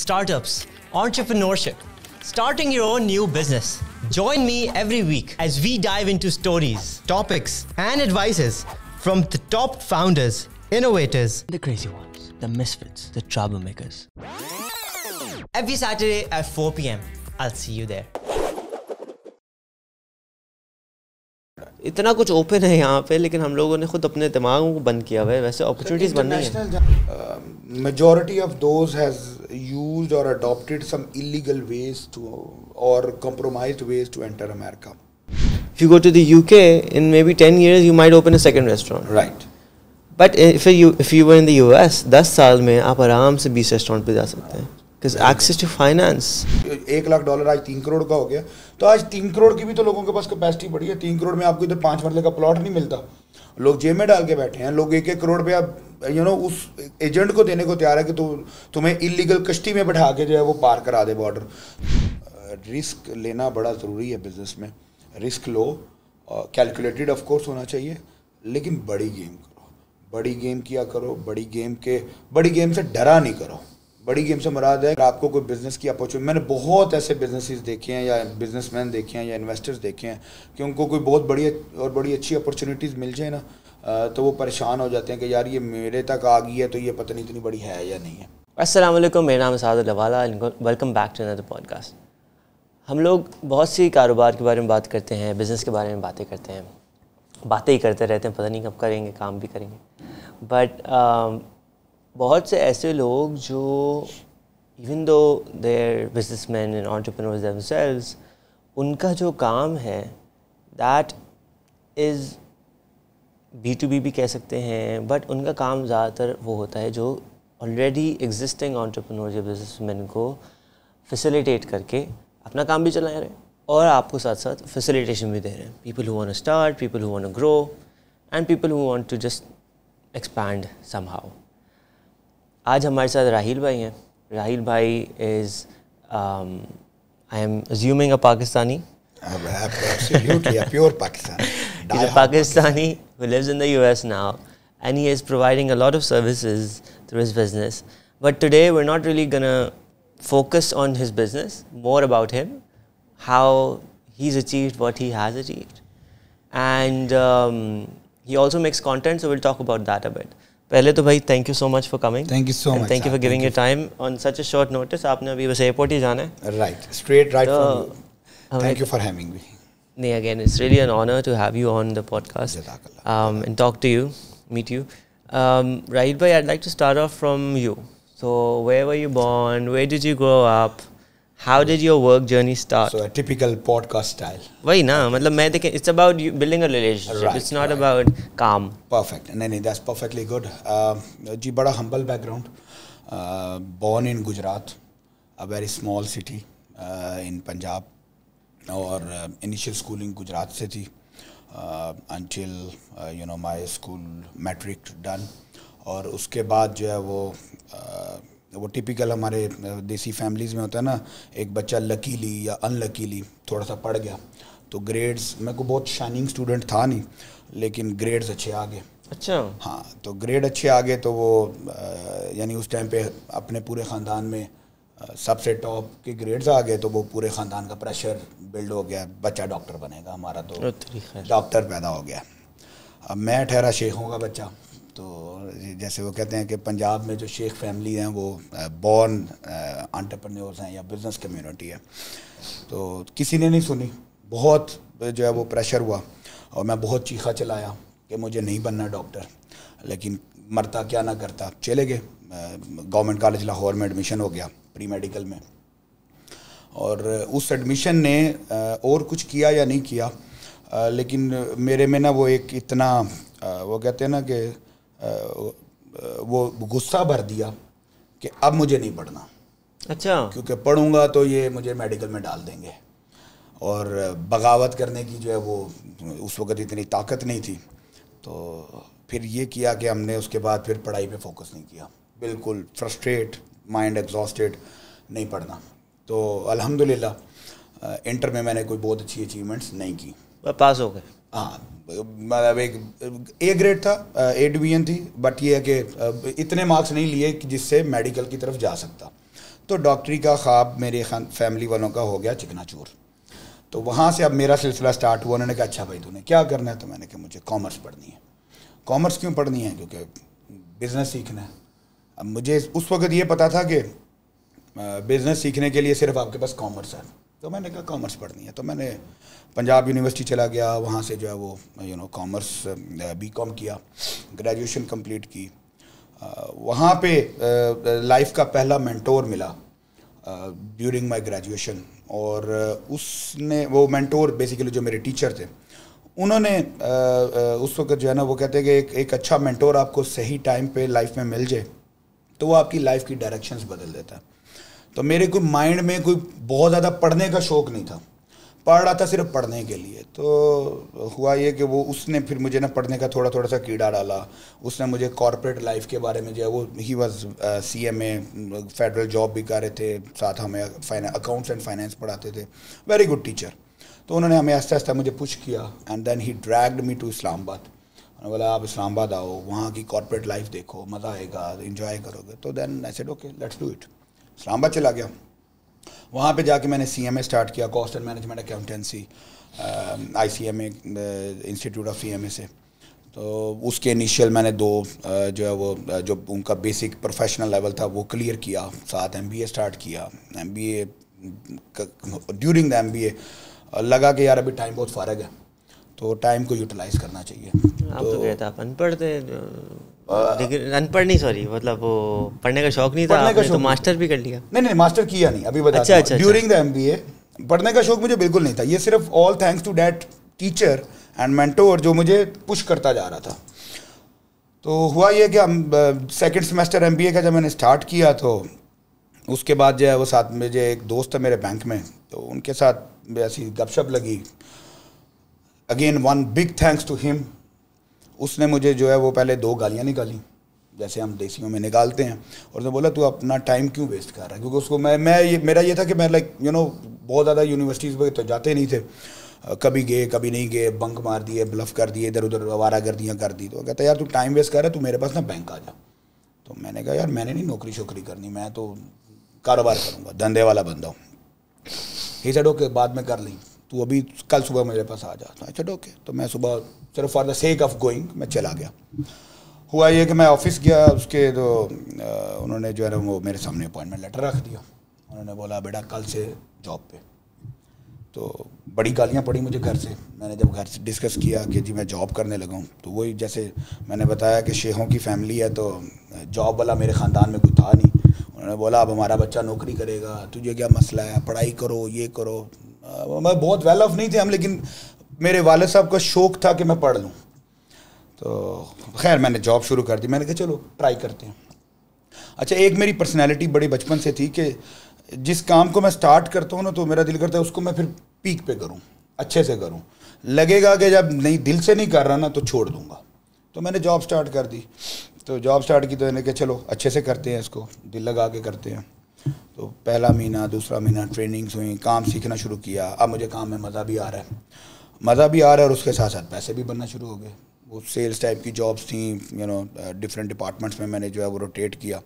startups, entrepreneurship, starting your own new business. Join me every week as we dive into stories, topics, and advices from the top founders, innovators, the crazy ones, the misfits, the troublemakers. Every Saturday at 4 p.m. I'll see you there. اتنا کچھ open ہے یہاں پہ, لیکن ہم لوگوں نے خود اپنے دماغوں کو بند کیا ہوا ہے. ویسے اپرچونیٹیز بن رہی ہیں. Majority of those has used or adopted some illegal ways to or compromised ways to enter America. If you go to the UK, in maybe 10 years you might open a second restaurant. Right. But if you were in the US, 10 سال میں آپ آرام سے 20 restaurant پہ جا سکتے ہیں. Because access to finance. $1,00,000 آج 3 کروڑ کا ہو گیا. تو آج 3 کروڑ کی بھی تو لوگوں کے پاس کیپیسٹی بڑی ہے. 3 کروڑ میں آپ کو ادھر 5 مرلے کا پلاٹ نہیں ملتا. لوگ جیب میں ڈال کے بیٹھے ہیں. لوگ 1-1 کروڑ پہ اب اس ایجنٹ کو دینے کو تیار ہے کہ تمہیں انلیگل کشتی میں بٹھا کے جو ہے وہ پار کرا دے بارڈر. رسک لینا بڑا ضروری ہے بزنس میں. رسک لو, کیلکولیٹڈ آف کورس ہونا چاہیے, لیکن بڑی گیم کرو. بڑی گیم کیا کرو. بڑی گیم سے ڈرا نہیں کرو. بڑی گیم سے مراد ہے آپ کو کوئی بزنس کی اپارچونیٹی. میں نے بہت ایسے بزنسز دیکھے ہیں یا بزنس مین دیکھے ہیں یا انویسٹرز دیکھے ہیں کہ ان کو کوئی بہت بڑی اچھی اپارچونیٹیز مل جائے نا تو وہ پریشان ہو جاتے ہیں کہ یار یہ میرے تک آ گئی ہے تو یہ پتہ نہیں اتنی بڑی ہے یا نہیں ہے. السلام علیکم, میرا نام ہے Saad Alwala. Welcome back to another podcast. ہم لوگ بہت سی کاروبار کے بارے میں بات کرتے ہیں, بزنس کے بارے میں باتیں کرتے ہیں, باتیں ہی کرتے رہتے ہیں, پتہ نہیں کب کریں گے, کام بھی کریں گے. بٹ بہت سے ایسے لوگ جو even though they're businessmen and entrepreneurs themselves, ان کا جو کام ہے that is B2B بھی کہہ سکتے ہیں, بٹ ان کا کام زیادہ تر وہ ہوتا ہے جو already existing entrepreneurs یا businessmen کو facilitate کر کے اپنا کام بھی چلا رہے ہیں اور آپ کو ساتھ ساتھ facilitation بھی دے رہے ہیں. People who want to start, people who want to grow, and people who want to just expand somehow. آج ہمارے ساتھ راہیل بھائی ہیں. Rahil bhai is, I am assuming a Pakistani. Absolutely, a pure Pakistani. He's a Pakistani who lives in the US now, and he is providing a lot of services through his business. But today we're not really going to focus on his business, more about him, how he's achieved what he has achieved. And he also makes content, so we'll talk about that a bit. پہلے تو بھائی thank you so much for coming. Thank you so much. Thank you for giving your time on such a short notice. آپ نے ابھی بس airport ہی جانا ہے. Right, straight right from you. Thank you for having me. نہیں, again it's really an honour to have you on the podcast and talk to you, meet you. Raheel بھائی, I like to start off from you. So where were you born, where did you grow up, how did your work journey start? So a typical podcast style. وہی نا, مطلب میں دیکھیں it's about building a relationship, it's not about calm. Perfect. نہیں, that's perfectly good. جی بڑا humble background. Born in Gujarat, a very small city in Punjab. اور initial schooling Gujarat سے تھی until my school metric done. اور اس کے بعد جو ہے وہ ٹپیکل ہمارے دیسی فیملیز میں ہوتا ہے نا, ایک بچہ لکیلی یا ان لکیلی تھوڑا سا پڑھ گیا تو گریڈز, میں کو بہت شائننگ اسٹوڈنٹ تھا نہیں, لیکن گریڈز اچھے آ گئے. اچھا. ہاں, تو گریڈ اچھے آ گئے تو وہ یعنی اس ٹائم پہ اپنے پورے خاندان میں سب سے ٹاپ کے گریڈز آ گئے تو وہ پورے خاندان کا پریشر بلڈ ہو گیا, بچہ ڈاکٹر بنے گا ہمارا, تو ڈاکٹر پیدا ہو گیا. اب میں ٹھہرا شیخوں کا بچہ. تو جیسے وہ کہتے ہیں کہ پنجاب میں جو شیخ فیملی ہیں وہ بورن انٹرپرینیورز ہیں یا بزنس کمیونٹی ہے. تو کسی نے نہیں سنی, بہت جو ہے وہ پریشر ہوا اور میں بہت چیخا چلایا کہ مجھے نہیں بننا ڈاکٹر, لیکن مرتا کیا نہ کرتا. چلے گئے, گورنمنٹ کالج لاہور میں ایڈمیشن ہو گیا پری میڈیکل میں. اور اس ایڈمیشن نے اور کچھ کیا یا نہیں کیا, لیکن میرے میں نا وہ ایک اتنا وہ کہتے ہیں نا کہ وہ غصہ بھر دیا کہ اب مجھے نہیں پڑھنا. اچھا. کیونکہ پڑھوں گا تو یہ مجھے میڈیکل میں ڈال دیں گے, اور بغاوت کرنے کی جو ہے وہ اس وقت اتنی طاقت نہیں تھی. تو پھر یہ کیا کہ ہم نے اس کے بعد پھر پڑھائی پہ فوکس نہیں کیا, بالکل فرسٹریٹ, مائنڈ ایگزاسٹیڈ, نہیں پڑھنا. تو الحمدللہ انٹر میں نے کوئی بہت اچھی اچیومنٹس نہیں کی. پاس ہو گئے. ہاں, مطلب ایک اے گریڈ تھا, اے ڈویژن تھی, بٹ یہ ہے کہ اتنے مارکس نہیں لیے جس سے میڈیکل کی طرف جا سکتا. تو ڈاکٹری کا خواب میری فیملی والوں کا ہو گیا چکنا چور. تو وہاں سے اب میرا سلسلہ سٹارٹ ہوا. انہوں نے کہا اچھا بھائی تو نے کیا کرنا ہے؟ تو میں نے کہا مجھے کامرس پڑھنی ہے. کامرس کیوں پڑھنی ہے؟ کیونکہ بزنس سیکھنا ہے. اب مجھے اس وقت یہ پتا تھا کہ بزنس سیکھنے کے لیے صرف آپ کے پاس کامرس ہے. تو میں نے کہا کامرس پڑھنی ہے. تو میں نے پنجاب یونیورسٹی چلا گیا, وہاں سے جو ہے وہ کامرس بی کام کیا, گریجویشن کمپلیٹ کی. وہاں پہ لائف کا پہلا مینٹور ملا ڈیورنگ مائی گریجویشن, اور اس نے وہ مینٹور بیسیکلی جو میرے ٹیچر تھے, انہوں نے اس وقت جو ہے نا وہ کہتے ہیں کہ ایک اچھا مینٹور آپ کو صحیح ٹائم پہ لائف میں مل جائے تو وہ آپ کی لائف کی ڈائریکشنز بدل دیتا ہے. تو میرے کوئی مائنڈ میں کوئی بہت زیادہ پڑھنے کا شوق نہیں تھا, پڑھ رہا تھا صرف پڑھنے کے لیے. تو ہوا یہ کہ وہ اس نے پھر مجھے نا پڑھنے کا تھوڑا تھوڑا سا کیڑا ڈالا. اس نے مجھے کارپوریٹ لائف کے بارے میں جو ہے وہ he was CMA, federal job بھی کر رہے تھے, ساتھ ہمیں اکاؤنٹس اینڈ فائنینس پڑھاتے تھے. Very good teacher. تو انہوں نے ہمیں آہستہ آہستہ مجھے پش کیا and then he dragged me to Islamabad. انہوں نے بولا آپ اسلام آباد آؤ, وہاں کی کارپوریٹ لائف دیکھو, مزہ آئے گا, انجوائے کرو گے. تو then I said okay let's do it. Islamabad چلا گیا. وہاں پہ جا کے میں نے CMA اسٹارٹ کیا, cost and management accountancy, ICMA institute of CMA سے. تو اس کے انیشیل میں نے 2 جو ہے وہ جو ان کا بیسک پروفیشنل لیول تھا وہ کلیئر کیا, ساتھ MBA اسٹارٹ کیا. MBA ڈیورنگ دا MBA لگا کہ یار ابھی ٹائم بہت فارغ ہے تو ٹائم کو یوٹیلائز کرنا چاہیے. آپ تو کہتے آپ ان پڑھ تھے, لیکن ان پڑھ نہیں, سوری مطلب وہ پڑھنے کا شوق نہیں تھا, آپ نے تو ماسٹر بھی کر لیا. نہیں ماسٹر کیا نہیں, ابھی بتا. ڈیورنگ دا MBA پڑھنے کا شوق مجھے بالکل نہیں تھا. یہ صرف all thanks to that teacher and mentor جو مجھے پش کرتا جا رہا تھا. تو ہوا یہ کہ ہم سیکنڈ سیمسٹر MBA کا جب میں نے اسٹارٹ کیا تو اس کے بعد جو ہے وہ ساتھ مجھے ایک دوست ہے میرے بینک میں, تو ان کے ساتھ ایسی گپ شپ لگی. Again one big thanks to ہم. اس نے مجھے جو ہے وہ پہلے 2 گالیاں نکالی جیسے ہم دیسیوں میں نکالتے ہیں, اور اس نے بولا تو اپنا ٹائم کیوں ویسٹ کر رہا ہے. کیونکہ اس کو میرا یہ تھا کہ میں لائک بہت زیادہ یونیورسٹیز پہ تو جاتے نہیں تھے, کبھی گئے کبھی نہیں گئے, بنک مار دیے, بلف کر دیے, ادھر ادھر آوارہ گردیاں کر دی. تو کہتا یار تو ٹائم ویسٹ کر رہا ہے, تو میرے پاس نا بینک آ جا. تو میں نے کہا یار میں نے نہیں نوکری شوکری کرنی, میں تو کاروبار کروں گا, دھندے والا بندہ ہوں. ہی سیڈ اوکے بعد میں کر لیں, تو ابھی کل صبح میرے پاس آ جا. تو چلو اوکے. تو میں صبح صرف for the sake of going میں چلا گیا. ہوا یہ کہ میں آفس گیا, اس کے تو انہوں نے جو ہے نا وہ میرے سامنے اپوائنٹمنٹ لیٹر رکھ دیا. انہوں نے بولا بیٹا کل سے جاب پہ. تو بڑی گالیاں پڑی مجھے گھر سے. میں نے جب گھر سے ڈسکس کیا کہ جی میں جاب کرنے لگا ہوں, تو وہی جیسے میں نے بتایا کہ شیخوں کی فیملی ہے تو جاب والا میرے خاندان میں کوئی تھا نہیں. انہوں نے بولا اب ہمارا بچہ نوکری کرے گا, تجھے کیا مسئلہ ہے, پڑھائی کرو, یہ کرو. میں بہت ویل آف نہیں تھے ہم, لیکن میرے والد صاحب کا شوق تھا کہ میں پڑھ لوں. تو خیر میں نے جاب شروع کر دی. میں نے کہا چلو ٹرائی کرتے ہیں. اچھا ایک میری پرسنالٹی بڑی بچپن سے تھی کہ جس کام کو میں سٹارٹ کرتا ہوں نا تو میرا دل کرتا ہے اس کو میں پھر پیک پہ کروں, اچھے سے کروں. لگے گا کہ جب نہیں دل سے نہیں کر رہا نا تو چھوڑ دوں گا. تو میں نے جاب سٹارٹ کر دی. تو جاب سٹارٹ کی تو میں نے کہا چلو اچھے سے کرتے ہیں, اس کو دل لگا کے کرتے ہیں. تو پہلا مہینہ دوسرا مہینہ ٹریننگس ہوئیں, کام سیکھنا شروع کیا. اب مجھے کام میں مزہ بھی آ رہا ہے, اور اس کے ساتھ ساتھ پیسے بھی بننا شروع ہو گئے. وہ سیلس ٹائپ کی جابس تھیں, ڈفرینٹ ڈپارٹمنٹس میں نے جو ہے وہ روٹیٹ کیا,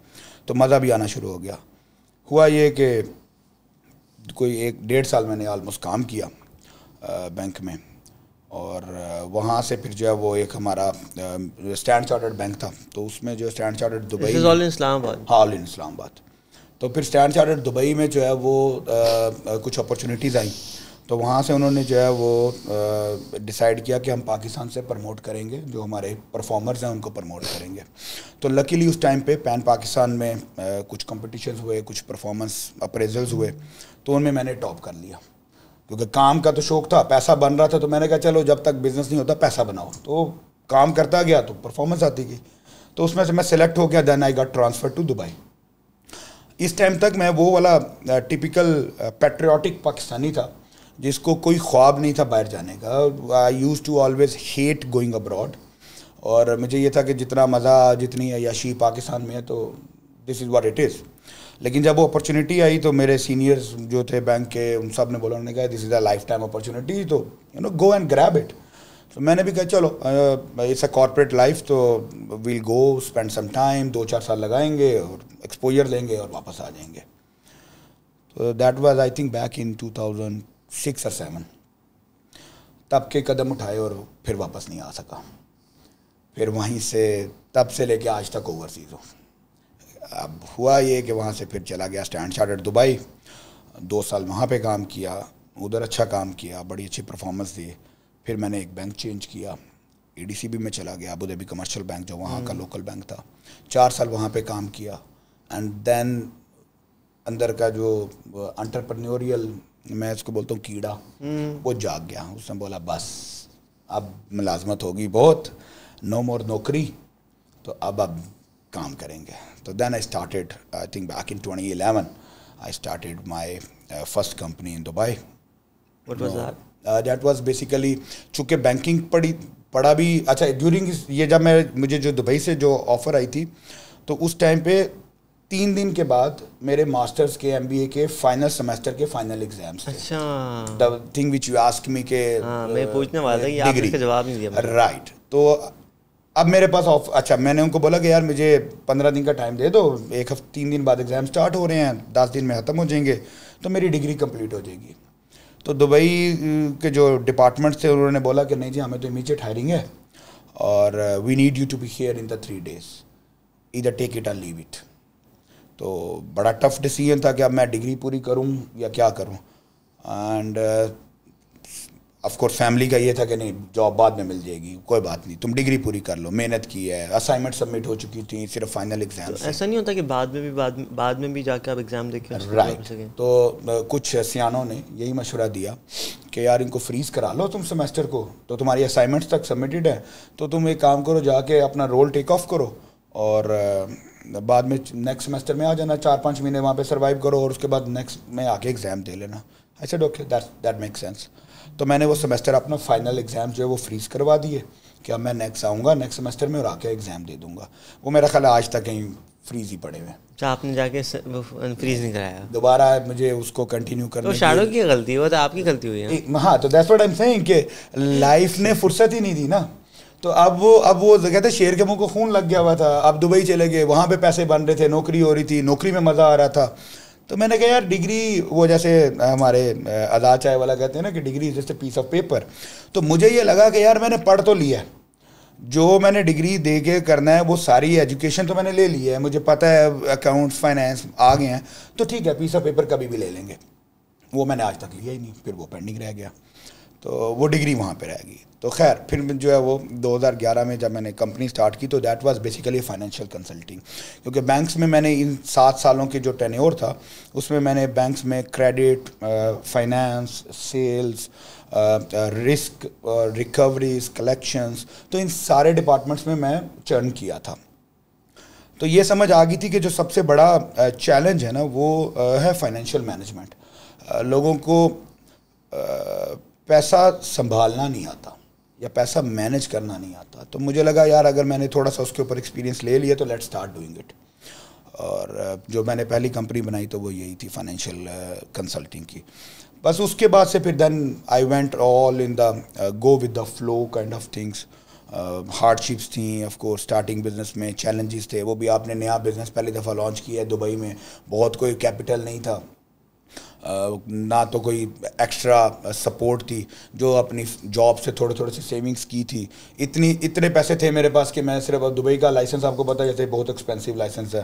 تو مزہ بھی آنا شروع ہو گیا. ہوا یہ کہ کوئی 1-1.5 سال میں نے آلموسٹ کام کیا بینک میں, اور وہاں سے پھر جو ہے وہ ایک ہمارا اسٹینڈ چارٹرڈ بینک تھا. تو اس میں جو اسٹینڈ چارٹرڈ دبئی, آل ان اسلام آباد. آل ان اسلام آباد. تو پھر اسٹینڈ چارٹرڈ دبئی میں جو ہے وہ کچھ اپرچونیٹیز آئیں. تو وہاں سے انہوں نے جو ہے وہ ڈیسائیڈ کیا کہ ہم پاکستان سے پروموٹ کریں گے, جو ہمارے پرفارمرز ہیں ان کو پروموٹ کریں گے. تو لکیلی اس ٹائم پہ پین پاکستان میں کچھ کمپٹیشنز ہوئے, کچھ پرفارمنس اپریزلز ہوئے, تو ان میں نے ٹاپ کر لیا. کیونکہ کام کا تو شوق تھا, پیسہ بن رہا تھا, تو میں نے کہا چلو جب تک بزنس نہیں ہوتا پیسہ بناؤ. تو کام کرتا گیا تو پرفارمنس آتی گئی. تو اس میں سے میں سلیکٹ ہو گیا. Then I got transfer to Dubai. اس ٹائم تک میں وہ والا ٹپیکل پیٹریوٹک پاکستانی تھا جس کو کوئی خواب نہیں تھا باہر جانے کا. I used to always hate going abroad, اور مجھے یہ تھا کہ جتنا مزہ جتنی عیاشی پاکستان میں ہے تو دس از واٹ اٹ از. لیکن جب وہ اپرچونیٹی آئی تو میرے سینئرز جو تھے بینک کے, ان سب نے بولا, انہوں نے کہا دس از اے لائف ٹائم اپرچونیٹی, تو گو اینڈ گریب اٹ. تو میں نے بھی کہا چلو اٹس اے کارپوریٹ لائف, تو ویل گو اسپینڈ سم ٹائم, 2-4 سال لگائیں گے اور ایکسپوجر لیں گے اور واپس آ جائیں گے. That was I think back in 2006 or 7. تب کے قدم اٹھائے اور پھر واپس نہیں آ سکا. پھر وہیں سے تب سے لے کے آج تک اوورسیز ہوں. اب ہوا یہ کہ وہاں سے پھر چلا گیا اسٹینڈرڈ چارٹرڈ دبئی. 2 سال وہاں پہ کام کیا, ادھر اچھا کام کیا, بڑی اچھی پرفارمنس دی. پھر میں نے ایک بینک چینج کیا, ADCB میں چلا گیا, ابو دھابی کمرشل بینک جو وہاں کا لوکل بینک تھا. 4 سال وہاں پہ کام کیا. اینڈ دین اندر کا جو انٹرپرینیوریل میں اس کو بولتا ہوں کیڑا, وہ جاگ گیا. اس نے بولا بس اب ملازمت ہوگی بہت, نو مور نوکری, تو اب کام کریں گے. تو then I started I think back in 2011 I started my first company in Dubai. What was that? That was basically چونکہ بینکنگ پڑھا بھی اچھا ڈیورنگ یہ جب مجھے جو دبئی سے جو آفر آئی تھی تو اس ٹائم پہ 3 دن کے بعد میرے ماسٹرز کے MBA کے فائنل سیمسٹر کے فائنل ایگزامس تھے. اچھا, the thing which you ask me کہ میں پوچھنے والا تھا کہ آپ اس کا جواب نہیں دیا. رائٹ. تو اب میرے پاس اچھا میں نے ان کو بولا کہ یار مجھے 15 دن کا ٹائم دے دو, 1 ہفتے 3 دن بعد ایگزام اسٹارٹ ہو رہے ہیں, 10 دن میں ختم ہو جائیں گے تو میری ڈگری کمپلیٹ ہو جائے گی. تو دبئی کے جو ڈپارٹمنٹ تھے انہوں نے بولا کہ نہیں جی ہمیں تو امیجیٹ ہائرنگ ہے اور we need you to be here in the 3 days, either take it or leave it. تو بڑا ٹف ڈیسیجن تھا کہ اب میں ڈگری پوری کروں یا کیا کروں. اینڈ آف کورس فیملی کا یہ تھا کہ نہیں جاب بعد میں مل جائے گی, کوئی بات نہیں, تم ڈگری پوری کر لو, محنت کی ہے, اسائنمنٹ سبمٹ ہو چکی تھی, صرف فائنل ایگزام. ایسا نہیں ہوتا کہ بعد میں بھی جا کے آپ ایگزام دے کے رائٹ. تو کچھ سیانوں نے یہی مشورہ دیا کہ یار ان کو فریز کرا لو تم سیمسٹر کو, تو تمہاری اسائنمنٹس تک سبمٹڈ ہے, تو تم ایک کام کرو جا کے اپنا رول ٹیک آف کرو اور بعد میں نیکسٹ سیمسٹر میں آ جانا, 4-5 مہینے وہاں پہ سروائیو کرو اور اس کے بعد نیکسٹ میں آ کے ایگزام دے لینا. آئی said okay that make sense. تو میں نے وہ سیمسٹر اپنا فائنل ایگزام جو ہے وہ فریز کروا دیے کہ اب میں نیکسٹ آؤں گا نیکسٹ سیمسٹر میں اور آ کے ایگزام دے دوں گا. وہ میرا خیال آج تک کہیں فریز ہی پڑے ہوئے ہیں. اچھا, آپ نے جا کے فریز نہیں کرایا, دوبارہ مجھے اس کو کنٹینیو کرنا. تو شیڈو کی غلطی وہ تو آپ کی غلطی ہوئی ہے. ہاں, تو that's what I am seeing کہ لائف نے فرصت ہی نہیں دی نا. تو اب وہ کہتے ہیں شیر کے منہ کو خون لگ گیا ہوا تھا. اب دبئی چلے گئے, وہاں پہ پیسے بن رہے تھے, نوکری ہو رہی تھی, نوکری میں مزہ آ رہا تھا. تو میں نے کہا یار ڈگری, وہ جیسے ہمارے آزاد چائے والا کہتے ہیں نا کہ degree is just a piece of paper. تو مجھے یہ لگا کہ یار میں نے پڑھ تو لیا ہے, جو میں نے ڈگری دے کے کرنا ہے وہ ساری ایجوکیشن تو میں نے لے لی ہے, مجھے پتہ ہے اکاؤنٹس فائنینس آ گئے ہیں, تو ٹھیک ہے پیس آف پیپر کبھی بھی لے لیں گے. وہ میں نے آج تک لیا ہی نہیں, پھر وہ پینڈنگ رہ گیا, تو وہ ڈگری وہاں پہ رہ گئی. تو خیر پھر جو ہے وہ 2011 میں جب میں نے کمپنی اسٹارٹ کی تو that was basically financial consulting, کیونکہ بینکس میں میں نے ان 7 سالوں کے جو ٹینیور تھا اس میں نے بینکس میں credit, finance, sales, risk, recoveries, collections, تو ان سارے ڈپارٹمنٹس میں چرن کیا تھا. تو یہ سمجھ آ گئی تھی کہ جو سب سے بڑا چیلنج ہے نا وہ ہے فائنینشیل مینجمنٹ. لوگوں کو پیسہ سنبھالنا نہیں آتا یا پیسہ مینج کرنا نہیں آتا. تو مجھے لگا یار اگر میں نے تھوڑا سا اس کے اوپر ایکسپیرینس لے لیا تو لیٹ اسٹارٹ ڈوئنگ اٹ. اور جو میں نے پہلی کمپنی بنائی تو وہ یہی تھی فائنینشیل کنسلٹنگ کی. بس اس کے بعد سے پھر then I went all in the go with the flow kind of things. Hardships تھیں آف کورس, اسٹارٹنگ بزنس میں چیلنجز تھے, وہ بھی آپ نے نیا بزنس پہلی دفعہ لانچ کیا ہے دبئی میں, بہت کوئی کیپٹل نہیں تھا, نہ تو کوئی ایکسٹرا سپورٹ تھی, جو اپنی جاب سے تھوڑے سی سیونگس کی تھی. اتنے پیسے تھے میرے پاس کہ میں صرف دبئی کا لائسنس آپ کو پتہ جیسے بہت ایکسپینسو لائسنس ہے,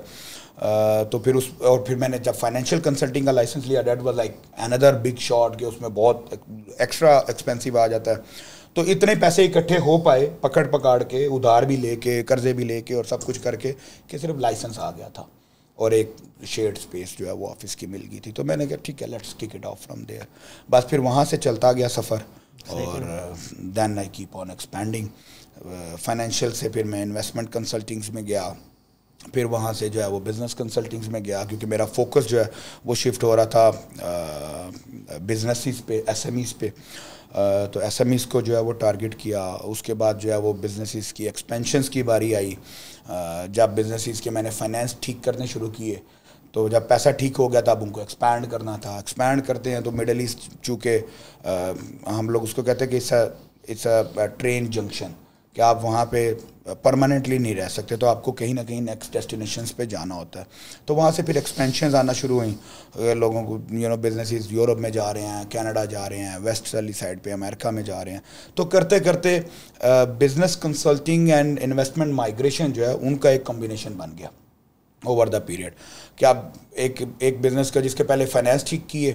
تو پھر میں نے جب فائنینشیل کنسلٹنگ کا لائسنس لیا that was like under big shot کہ اس میں بہت ایکسٹرا ایکسپینسو آ جاتا ہے. تو اتنے پیسے اکٹھے ہو پائے پکڑ کے, ادھار بھی لے کے, قرضے بھی لے کے اور سب کچھ کر کے کہ صرف لائسنس آ گیا تھا اور ایک شیئرڈ اسپیس جو ہے وہ آفس کی مل گئی تھی. تو میں نے کہا ٹھیک ہے let's kick it off from there. بس پھر وہاں سے چلتا گیا سفر اور then I keep on expanding. Financial سے پھر میں انویسٹمنٹ کنسلٹنگس میں گیا, پھر وہاں سے جو ہے وہ بزنس کنسلٹنگس میں گیا, کیونکہ میرا فوکس جو ہے وہ شفٹ ہو رہا تھا بزنسز پہ, ایس ایم ایز پہ. تو ایس ایم ایز کو جو ہے وہ ٹارگٹ کیا. اس کے بعد جو ہے وہ بزنسز کی ایکسپینشنس کی باری آئی. جب بزنسز کے میں نے فائنینس ٹھیک کرنے شروع کیے تو جب پیسہ ٹھیک ہو گیا تھا اب ان کو ایکسپینڈ کرنا تھا. ایکسپینڈ کرتے ہیں تو مڈل ایسٹ چونکہ ہم لوگ اس کو کہتے ہیں کہ اٹس اے ٹرین جنکشن, کہ آپ وہاں پہ پرماننٹلی نہیں رہ سکتے, تو آپ کو کہیں نہ کہیں نیکسٹ ڈیسٹینیشنز پہ جانا ہوتا ہے. تو وہاں سے پھر ایکسپینشنز آنا شروع ہوئیں, لوگوں کو بزنسز یورپ میں جا رہے ہیں, کینیڈا جا رہے ہیں, ویسٹ والی سائڈ پہ امریکہ میں جا رہے ہیں. تو کرتے کرتے business consulting and investment migration جو ہے ان کا ایک کمبینیشن بن گیا اوور دا پیریڈ, کہ آپ ایک بزنس کا جس کے پہلے فائنینس ٹھیک کیے,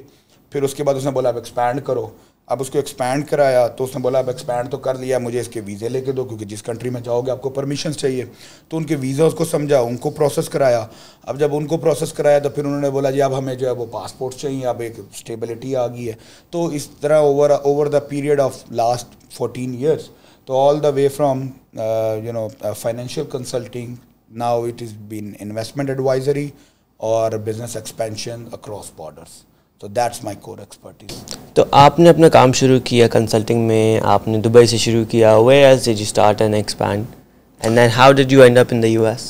پھر اس کے بعد اس نے بولا اب ایکسپینڈ کرو. اب اس کو ایکسپینڈ کرایا تو اس نے بولا اب ایکسپینڈ تو کر لیا, مجھے اس کے ویزے لے کے دو, کیونکہ جس کنٹری میں جاؤ گے آپ کو پرمیشنز چاہیے. تو ان کے ویزاز کو سمجھا, ان کو پروسیس کرایا. اب جب ان کو پروسیس کرایا تو پھر انہوں نے بولا جی اب ہمیں جو ہے وہ پاسپورٹ چاہیے, اب ایک اسٹیبلٹی آ گئی ہے. تو اس طرح over the period of last 14 years, تو all the way from financial consulting, now it is been investment advisory اور بزنس ایکسپینشن اکراس بارڈرس. تو دیٹس مائی کور ایکسپرٹیز. تو آپ نے اپنا کام شروع کیا کنسلٹنگ میں, آپ نے دبئی سے شروع کیا. Where else did you start and expand, and then how did you end up in the U S?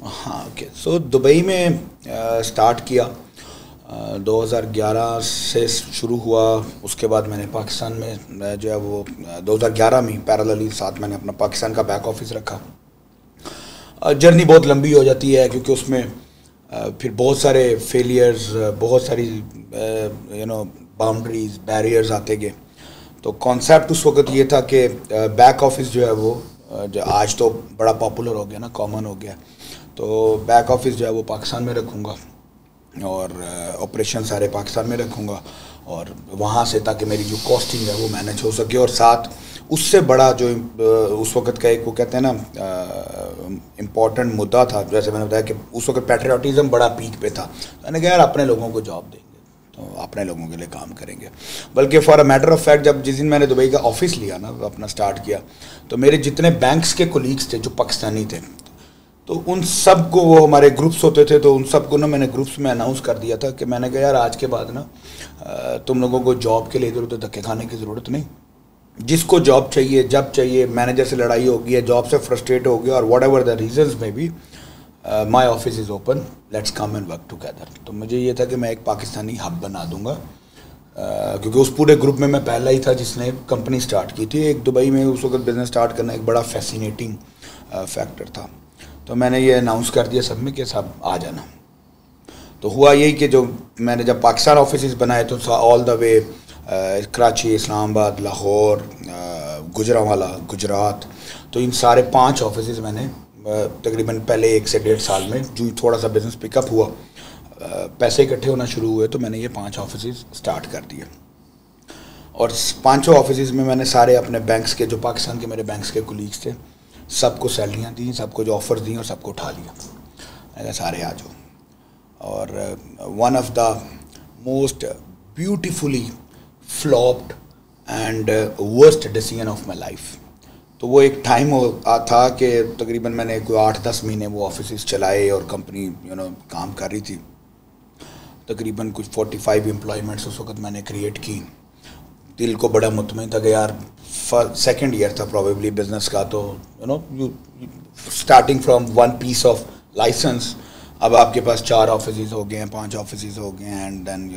ہاں اوکے, سو دبئی میں اسٹارٹ کیا 2011 سے شروع ہوا. اس کے بعد میں نے پاکستان میں جو ہے وہ 2011 میں پیراللی ساتھ میں نے اپنا پاکستان کا بیک آفس رکھا. جرنی بہت لمبی ہو جاتی ہے کیونکہ اس میں پھر بہت سارے فیلیئرز, بہت ساری باؤنڈریز, بیریئرز آتے گئے. تو کانسیپٹ اس وقت یہ تھا کہ بیک آفس جو ہے وہ جو آج تو بڑا پاپولر ہو گیا نا, کامن ہو گیا, تو بیک آفس جو ہے وہ پاکستان میں رکھوں گا اور آپریشن سارے پاکستان میں رکھوں گا, اور وہاں سے تاکہ میری جو کاسٹنگ ہے وہ مینیج ہو سکے. اور ساتھ اس سے بڑا جو اس وقت کا ایک وہ کہتے ہیں نا امپورٹنٹ مدعا تھا, جیسے میں نے بتایا کہ اس وقت پیٹریوٹزم بڑا پیک پہ تھا. میں نے کہا یار اپنے لوگوں کو جاب دیں گے تو اپنے لوگوں کے لیے کام کریں گے. بلکہ for a matter of fact جب جس دن میں نے دبئی کا آفس لیا نا, اپنا اسٹارٹ کیا, تو میرے جتنے بینکس کے کولیگس تھے جو پاکستانی تھے, تو ان سب کو, وہ ہمارے گروپس ہوتے تھے, تو ان سب کو نا میں نے گروپس میں اناؤنس کر دیا تھا کہ میں نے کہا یار آج کے بعد نا تم لوگوں کو جاب کے لیے ادھر ادھر دھکے کھانے کی ضرورت نہیں. جس کو جاب چاہیے جب چاہیے, مینیجر سے لڑائی ہو گئی ہے, جاب سے فرسٹریٹ ہو گیا, اور واٹ ایور دا ریزنز میں بھی, my office is open, let's come and work together. تو مجھے یہ تھا کہ میں ایک پاکستانی ہب بنا دوں گا, کیونکہ اس پورے گروپ میں پہلا ہی تھا جس نے کمپنی سٹارٹ کی تھی. ایک دبئی میں اس وقت بزنس سٹارٹ کرنا ایک بڑا فیسینیٹنگ فیکٹر تھا. تو میں نے یہ اناؤنس کر دیا سب میں کہ سب آ جانا. تو ہوا یہی کہ جو میں نے جب پاکستان آفیسز بنائے تو آل دا وے کراچی, اسلام آباد, لاہور, گجرانوالہ, گجرات, تو ان سارے 5 آفیسز میں نے تقریباً پہلے 1 سے 1.5 سال میں جو تھوڑا سا بزنس پک اپ ہوا, پیسے اکٹھے ہونا شروع ہوئے, تو میں نے یہ 5 آفیسز سٹارٹ کر دیے. اور 5 آفیسز میں نے سارے اپنے بینکس کے, جو پاکستان کے میرے بینکس کے کولیگس تھے, سب کو سیلریاں دیں, سب کو جو آفر دیں, اور سب کو اٹھا لیا. میں کہا سارے آ جاؤ. اور one of the most beautifully flopped and worst decision of my life. تو وہ ایک ٹائم تھا کہ تقریباً میں نے کوئی 8-10 مہینے وہ آفیسز چلائے, اور کمپنی کام کر رہی تھی. تقریباً کچھ 45 امپلائمنٹس اس وقت میں نے کریٹ کی. دل کو بڑا مطمئن تھا کہ یار 2nd ایئر تھا پروبیبلی بزنس کا, تو starting from 1 piece of licence, اب آپ کے پاس 4 آفیسز ہو گئے ہیں, 5 آفیسز ہو گئے ہیں, and then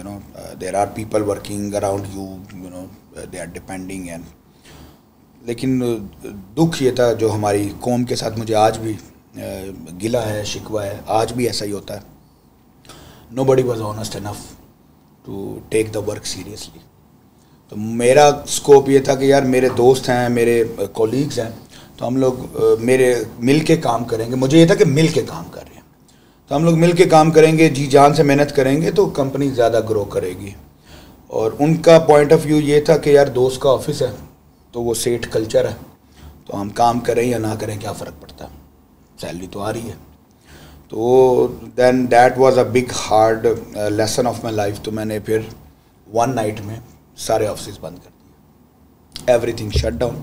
there are people working around you, they are depending. And لیکن دکھ یہ تھا جو ہماری قوم کے ساتھ مجھے آج بھی گلہ ہے, شکوہ ہے, آج بھی ایسا ہی ہوتا ہے. Nobody was honest enough to take the work seriously. تو میرا اسکوپ یہ تھا کہ یار میرے دوست ہیں, میرے کولیگز ہیں, تو ہم لوگ میرے مل کے کام کریں گے. مجھے یہ تھا کہ مل کے کام کر رہے ہیں, تو ہم لوگ مل کے کام کریں گے, جی جان سے محنت کریں گے, تو کمپنی زیادہ گرو کرے گی. اور ان کا پوائنٹ آف ویو یہ تھا کہ یار دوست کا آفس ہے تو وہ سیٹ کلچر ہے, تو ہم کام کریں یا نہ کریں کیا فرق پڑتا ہے, سیلری تو آ رہی ہے. تو then that was a big hard lesson of my life. تو میں نے پھر 1 نائٹ میں سارے آفسز بند کر دیے, everything shut down,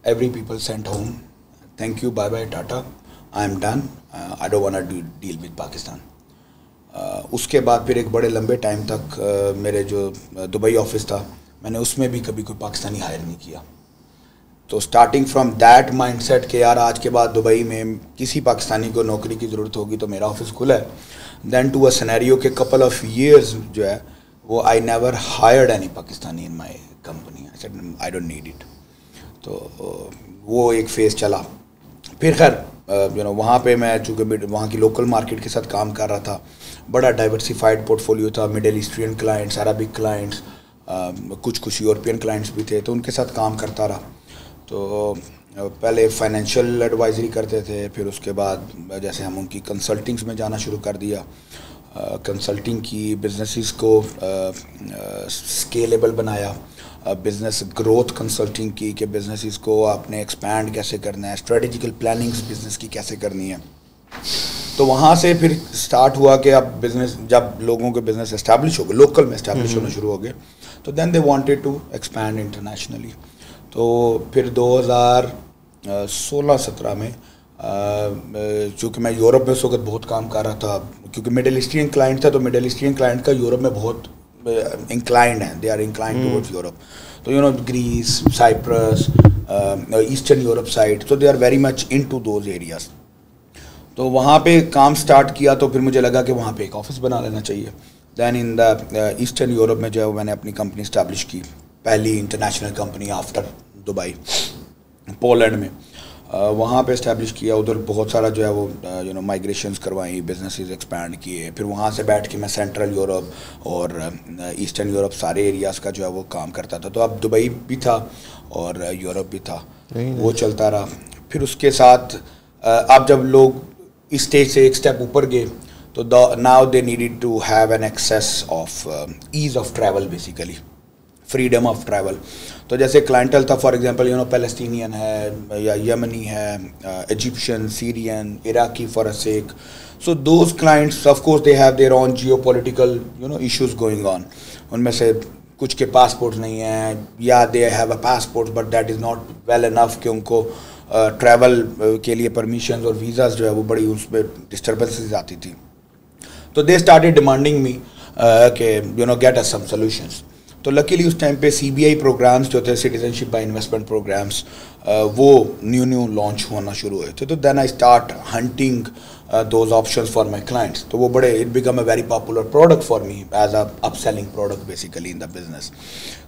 every people sent home, thank you, bye bye, tata, I am done, I don't want to deal with Pakistan. اس کے بعد پھر ایک بڑے لمبے ٹائم تک میرے جو دبئی آفس تھا, میں نے اس میں بھی کبھی کوئی پاکستانی ہائر نہیں کیا. تو starting from that mindset کہ یار آج کے بعد دبئی میں کسی پاکستانی کو نوکری کی ضرورت ہوگی تو میرا آفس کھلا ہے. دین ٹو اے سینیریو کہ کپل آف ایئرز جو ہے وہ I never hired any Pakistani in my company, I don't need it. تو وہ ایک فیز چلا. پھر خیر وہاں پہ میں چونکہ وہاں کی لوکل مارکیٹ کے ساتھ کام کر رہا تھا, بڑا ڈائیورسیفائڈ پورٹ فولیو تھا, مڈل ایسٹرین کلائنٹس, عربک کلائنٹس, کچھ یورپین کلائنٹس بھی تھے, تو ان کے ساتھ کام کرتا رہا. تو پہلے فائنینشیل ایڈوائزری کرتے تھے, پھر اس کے بعد جیسے ہم ان کی کنسلٹنگس میں جانا شروع کر دیا, کنسلٹنگ کی, بزنسز کو اسکیلیبل بنایا, بزنس گروتھ کنسلٹنگ کی کہ بزنسز کو آپ نے ایکسپینڈ کیسے کرنا ہے, اسٹریٹجیکل پلاننگس بزنس کی کیسے کرنی ہے. تو وہاں سے پھر سٹارٹ ہوا کہ اب بزنس, جب لوگوں کے بزنس اسٹیبلش ہو گئے, لوکل میں اسٹیبلش ہونا شروع ہو گئے, تو then they wanted to expand internationally. تو پھر 2016-17 میں چونکہ میں یورپ میں اس وقت بہت کام کر رہا تھا, کیونکہ مڈل ایسٹرین کلائنٹ تھا, تو مڈل ایسٹرین کلائنٹ کا یورپ میں بہت انکلائنڈ ہیں, they are inclined towards Europe. تو Greece, Cyprus, eastern Europe side, تو they are very much into those areas. تو وہاں پہ کام سٹارٹ کیا, تو پھر مجھے لگا کہ وہاں پہ ایک آفس بنا لینا چاہیے. دین ان دا ایسٹرن یورپ میں جو ہے میں نے اپنی کمپنی اسٹیبلش کی, پہلی international company after Dubai, Poland میں. وہاں پہ اسٹیبلش کیا, ادھر بہت سارا جو ہے وہ مائگریشنز کروائیں, بزنسز ایکسپینڈ کیے. پھر وہاں سے بیٹھ کے میں سینٹرل یورپ اور ایسٹرن یورپ سارے ایریاز کا جو ہے وہ کام کرتا تھا. تو اب دبئی بھی تھا اور یورپ بھی تھا, وہ چلتا رہا. پھر اس کے ساتھ اب جب لوگ اس اسٹیج سے ایک اسٹیپ اوپر گئے, تو now they needed to have an access of ease of travel, basically freedom of travel. تو جیسے کلائنٹل تھا, فار ایگزامپل پیلسٹینین ہے, یا یمنی ہے, ایجپشین, سیرین, عراقی for a sake. So those clients of course they have their own geopolitical issues going on. ان میں سے کچھ کے پاسپورٹ نہیں ہیں, یا they have a passport but that is not well enough کہ ان کو ٹریول کے لیے پرمیشنز اور ویزاز جو ہے وہ بڑی اس پہ ڈسٹربنسز آتی تھی. تو دے اسٹارٹیڈ ڈیمانڈنگ می کہ گیٹ اس سم سولوشنز. تو لکیلی اس ٹائم پہ CBI پروگرامس جو تھے, سٹیزنشپ بائی انویسٹمنٹ پروگرامس, وہ نیو لانچ ہونا شروع ہوئے تھے. تو then I start hunting those options for my clients. تو وہ بڑے, it became a very popular product for me as a upselling product basically in the business.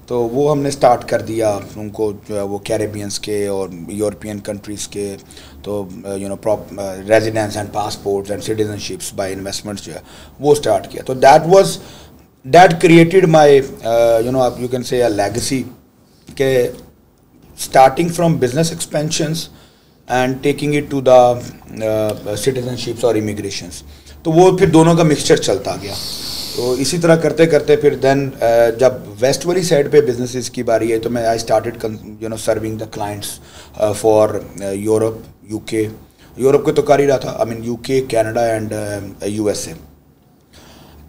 تو وہ ہم نے اسٹارٹ کر دیا ان کو, جو ہے وہ کیریبینس کے اور یورپین کنٹریز کے, تو residence and passports and citizenships by investments جو ہے وہ اسٹارٹ کیا. تو that created my you can say a legacy, کہ starting from business expansions and taking it to the citizenships or immigrations. تو وہ پھر دونوں کا مکسچر چلتا گیا. تو اسی طرح کرتے کرتے پھر دین جب ویسٹ والی سائڈ پہ بزنسز کی باری ہے, تو میں I started serving the clients for Europe, UK. Europe کو تو کر ہی رہا تھا, آئی مین UK, کینیڈا اینڈ USA.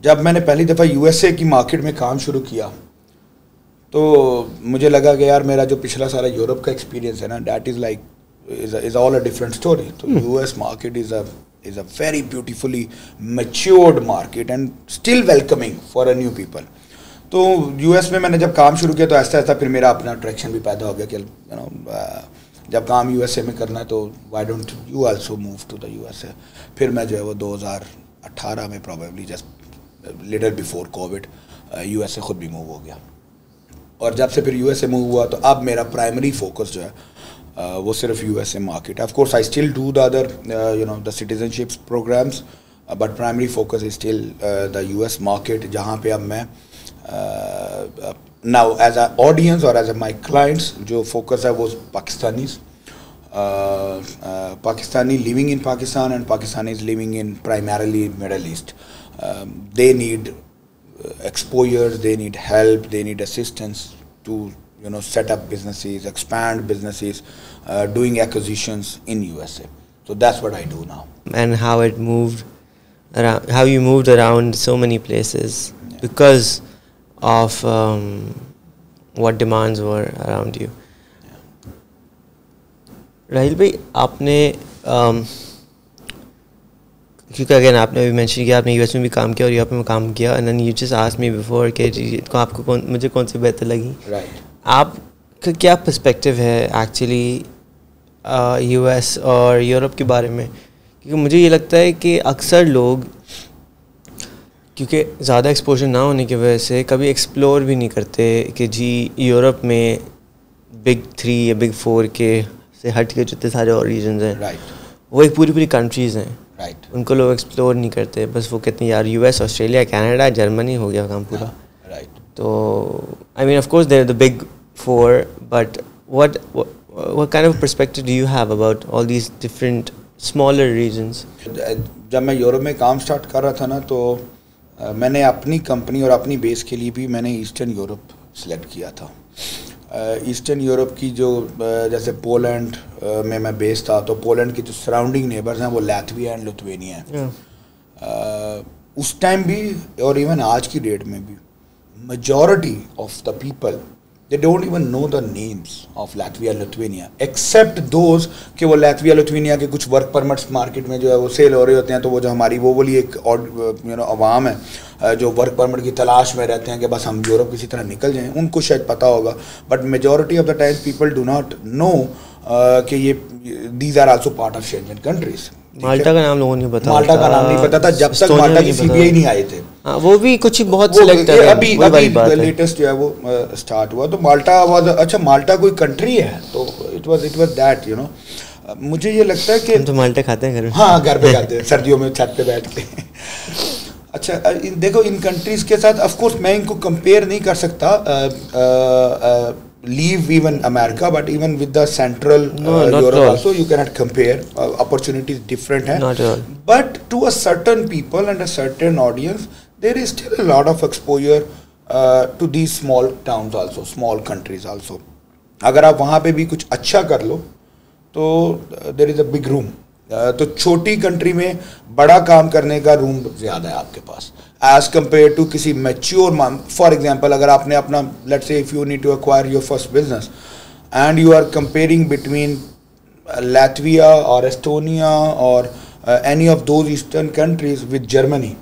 جب میں نے پہلی دفعہ USA کی مارکیٹ میں کام شروع کیا, تو مجھے لگا کہ یار میرا جو پچھلا سارا یورپ کا ایکسپیرینس ہے نا, that is like is all a different story. تو US market is a very beautifully matured market and still welcoming for a new people. تو US میں نے جب کام شروع کیا, تو آہستہ آہستہ پھر میرا اپنا اٹریکشن بھی پیدا ہو گیا کہ جب کام USA میں کرنا ہے تو why don't you also move to the USA. پھر میں جو ہے وہ 2018 میں probably just later before Covid USA خود بھی موو ہو گیا. اور جب سے پھر USA موو ہوا, تو اب میرا پرائمری فوکس جو ہے وہ صرف USA مارکیٹ ہے. Of course I still do the other the citizenships programs, but primary focus is still the US market, جہاں پہ اب میں ناؤ ایز اے آڈینس اور ایز اے مائی کلائنٹس جو فوکس ہے وہ Pakistanis, Pakistani living in Pakistan and Pakistanis living in primarily middle east. They need exposure, they need help, they need assistance to set up businesses, expand businesses, doing acquisitions in USA. So that's what I do now. And how it moved around, how you moved around so many places, yeah, because of what demands were around you. Yeah. Rahil bhai, aapne کیونکہ again آپ نے ابھی mention کیا آپ نے US میں بھی کام کیا اور یورپ میں کام کیا, and then you just asked me before کہ آپ کو مجھے کون سی بہتر لگی. آپ کا کیا پرسپیکٹیو ہے ایکچولی US اور یورپ کے بارے میں؟ کیونکہ مجھے یہ لگتا ہے کہ اکثر لوگ کیونکہ زیادہ ایکسپوجر نہ ہونے کی وجہ سے کبھی ایکسپلور بھی نہیں کرتے کہ جی یورپ میں بگ 3 یا بگ 4 کے سے ہٹ کے جتنے سارے اور ریجنز ہیں رائٹ وہ ایک پوری کنٹریز ہیں. رائٹ. ان کو لوگ ایکسپلور نہیں کرتے, بس وہ کہتے ہیں یار US, آسٹریلیا, کینیڈا, جرمنی ہو گیا کام پورا. رائٹ. تو I mean of course they are the big 4, but what kind of perspective do you have about all these different smaller regions? جب میں یورپ میں کام سٹارٹ کر رہا تھا نا, تو میں نے اپنی کمپنی اور اپنی بیس کے لیے بھی میں نے ایسٹرن یورپ سلیکٹ کیا تھا. ایسٹرن یورپ کی جو جیسے پولینڈ میں بیس تھا, تو پولینڈ کی جو سراؤنڈنگ نیبرز ہیں وہ لیتویا اینڈ لتوینیا ہیں. اس ٹائم بھی اور ایون آج کی ڈیٹ میں بھی majority of the people they don't even know the names of Latvia and Lithuania except those کہ وہ Latvia Lithuania کے کچھ ورک پرمٹس مارکیٹ میں جو ہے وہ سیل ہو رہے ہوتے ہیں, تو وہ جو ہماری وہ والی ایک عوام ہے جو ورک پرمٹ کی تلاش میں رہتے ہیں کہ بس ہم یورپ کسی طرح نکل جائیں, ان کو شاید پتہ ہوگا. But majority of the time people do not know کہ یہ these are also part of Schengen countries. Malta کا نام لوگوں نے پتا, مالٹا کا نام نہیں پتا تھا جب تک مالٹا کی CBI نہیں آئے تھے. وہ بھی کچھ بہت سلیکٹ ہے, ابھی لیٹسٹ جو ہے وہ اسٹارٹ ہوا. تو مالٹا واز, اچھا مالٹا کوئی کنٹری ہے, تو اٹ واز دیٹ مجھے یہ لگتا ہے کہ ہم تو مالٹا کھاتے ہیں گھر میں. ہاں گھر پہ کھاتے ہیں سردیوں میں چھت پہ بیٹھ کے. اچھا دیکھو ان کنٹریز کے ساتھ آف کورس میں ان کو کمپیئر نہیں کر سکتا, leave even America, but even with the central Europe also you cannot compare. Opportunities different hai. Not at all. But to a certain people and a certain audience there is still a lot of exposure to these small towns also, small countries also. اگر آپ وہاں پہ بھی کچھ اچھا کر لو تو there is a big room. تو چھوٹی کنٹری میں بڑا کام کرنے کا روم زیادہ ہے آپ کے پاس ایز کمپیئر ٹو کسی میچیور. فار ایگزامپل اگر آپ نے اپنا let's say if you need to acquire your first business and you are comparing between Latvia اور ایسٹونیا اور any of those eastern countries with Germany,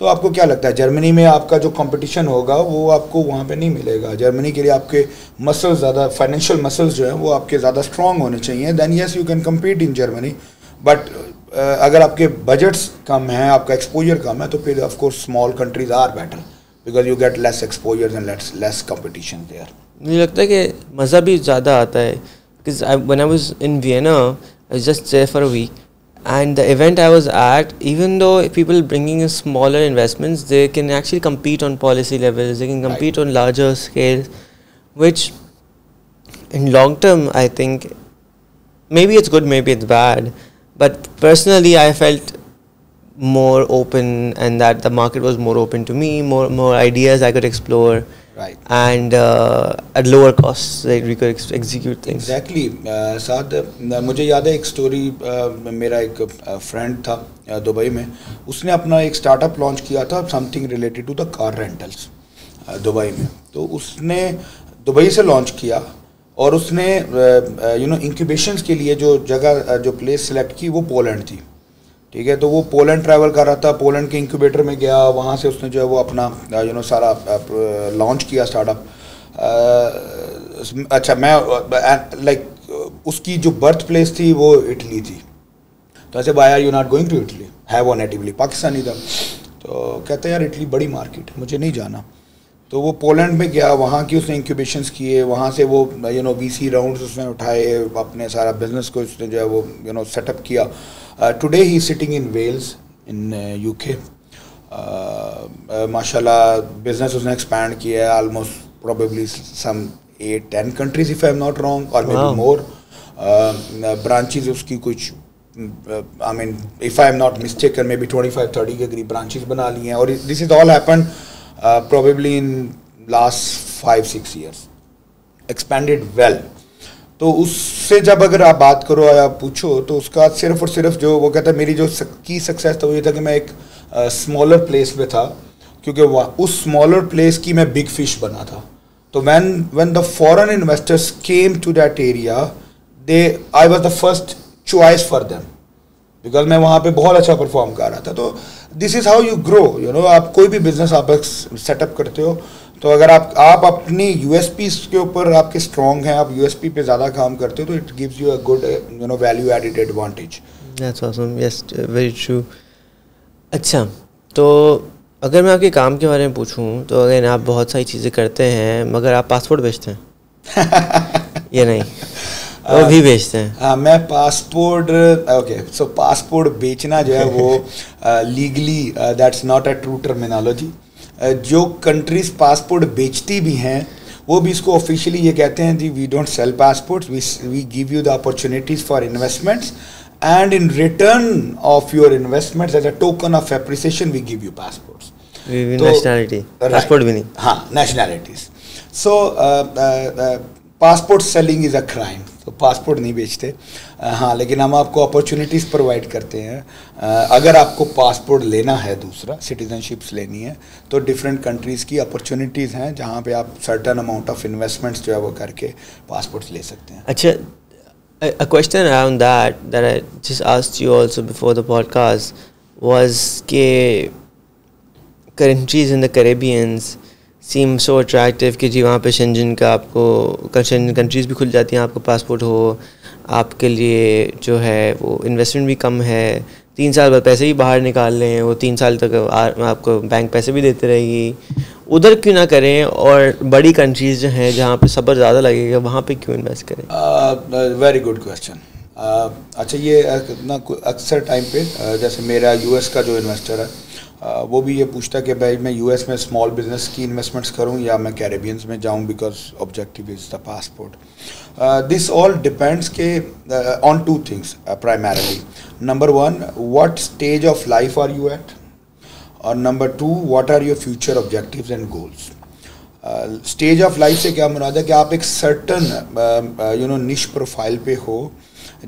تو آپ کو کیا لگتا ہے جرمنی میں آپ کا جو کمپٹیشن ہوگا وہ آپ کو وہاں پہ نہیں ملے گا. جرمنی کے لیے آپ کے مسلز زیادہ, فائنینشیل مسلز جو ہیں وہ آپ کے زیادہ اسٹرانگ ہونے چاہیے. Then yes you can compete in Germany. But اگر آپ کے بجٹس کم ہیں, آپ کا ایکسپوجر کم ہے, تو پھر of course small countries are better because you get less exposure and less competition there. مجھے لگتا ہے کہ مزہ بھی زیادہ آتا ہے because when I was in Vienna, I was just there for a week, and the event I was at, even though people bringing in smaller investments, they can actually compete on policy levels, they can compete on larger scales, which in long term I think maybe it's good, maybe it's bad. But personally, I felt more open, and that the market was more open to me, more ideas I could explore, right? And at lower costs, like we could execute things. Exactly. ساتھ مجھے یاد ہے ایک story, میرا ایک friend تھا Dubai میں, اس نے اپنا ایک اسٹارٹ اپ لانچ کیا تھا something related to the car rentals Dubai میں. تو اس نے دبئی سے لانچ کیا اور اس نے انکیوبیشنس کے لیے جو جگہ جو پلیس سلیکٹ کی وہ پولینڈ تھی. ٹھیک ہے, تو وہ پولینڈ ٹریول کر رہا تھا, پولینڈ کے انکیوبیٹر میں گیا, وہاں سے اس نے جو ہے وہ اپنا سارا لانچ کیا اسٹارٹ اپ. اچھا میں لائک اس کی جو برتھ پلیس تھی وہ اٹلی تھی, تو ایسے why are you not going to Italy, ہے وہ نیٹیولی پاکستانی تھا. تو کہتا ہے یار اٹلی بڑی مارکیٹ ہے, مجھے نہیں جانا. تو وہ پولینڈ میں گیا, وہاں کی اس نے انکیوبیشنس کیے, وہاں سے وہ VC راؤنڈس اس نے اٹھائے, اپنے سارا بزنس کو اس نے جو ہے وہ سیٹ اپ کیا. Today he sitting in Wales in UK. ماشاء اللہ بزنس اس نے ایکسپینڈ کیا ہے almost probably some 8-10 countries if I am not wrong اور مے بی مور. برانچز اس کی کچھ I mean if I am not mistaken maybe 25-30 کے قریب برانچز بنا لی ہیں. اور this is all happen probably in last 5-6 years, expanded well. تو اس سے جب اگر آپ بات کرو یا پوچھو تو اس کا صرف اور صرف جو وہ کہتا ہے میری جو کی سکسیس تھا وہ یہ تھا کہ میں ایک اسمالر پلیس پہ تھا, کیونکہ اس اسمالر پلیس کی میں بگ فش بنا تھا. تو when the foreign investors came to that area, I was the first choice for them because میں وہاں پہ بہت اچھا پرفارم کر رہا تھا. تو دس از ہاؤ یو گرو. آپ کوئی بھی بزنس آپ سیٹ اپ کرتے ہو تو اگر آپ اپنی USPs کے اوپر آپ کے اسٹرانگ ہیں, آپ USP پہ زیادہ کام کرتے ہو تو it gives you a good value added advantage. That's awesome, yes very true. اچھا تو اگر میں آپ کے کام کے بارے میں پوچھوں تو اگر آپ بہت ساری چیزیں کرتے ہیں مگر آپ پاسپورٹ بیچتے ہیں یہ نہیں وہ بھی بیچتے ہیں. میں پاسپورٹ اوکے سو پاسپورٹ بیچنا جو ہے وہ legally that's not a true terminology. جو کنٹریز پاسپورٹ بیچتی بھی ہیں وہ بھی اس کو آفیشیلی یہ کہتے ہیں جی we don't sell passports, we give you the opportunities for investments and in return of your investments as a token of appreciation we give you passports. Nationality passport بھی نہیں, ہاں nationalities. So passport selling is a crime. تو passport نہیں بیچتے ہاں, لیکن ہم آپ کو اپرچونیٹیز پرووائڈ کرتے ہیں. اگر آپ کو پاسپورٹ لینا ہے, دوسرا سٹیزن شپس لینی ہے, تو ڈفرینٹ کنٹریز کی اپرچونیٹیز ہیں جہاں پہ آپ سرٹن اماؤنٹ آف انویسٹمنٹس جو ہے وہ کر کے پاسپورٹس لے سکتے ہیں. اچھا, a question around that I just asked you also before the podcast was کہ countries in the Caribbeans seem so attractive کہ جی وہاں پہ شنجن کا آپ کو شنجن کنٹریز بھی کھل جاتی ہیں, آپ کو پاسپورٹ ہو, آپ کے لیے جو ہے وہ انویسٹمنٹ بھی کم ہے, 3 سال بعد پیسے ہی باہر نکال لیں, وہ 3 سال تک آپ کو بینک پیسے بھی دیتے رہے گی. ادھر کیوں نہ کریں, اور بڑی کنٹریز جو ہیں جہاں پہ صبر زیادہ لگے گا وہاں پہ کیوں انویسٹ کریں؟ Very good question. اچھا, یہ اکثر ٹائم پہ جیسے میرا یو ایس کا جو انویسٹر ہے وہ بھی یہ پوچھتا ہے کہ بھائی میں یو ایس میں اسمال بزنس کی انویسٹمنٹس کروں یا میں کیریبینس میں جاؤں because objective is the passport. This all depends کہ آن 2 things primarily. Number 1, what stage of life are you at? اور Number 2, what are your future objectives and goals? Stage of life سے کیا مراد ہے کہ آپ ایک سرٹن نش پروفائل پہ ہو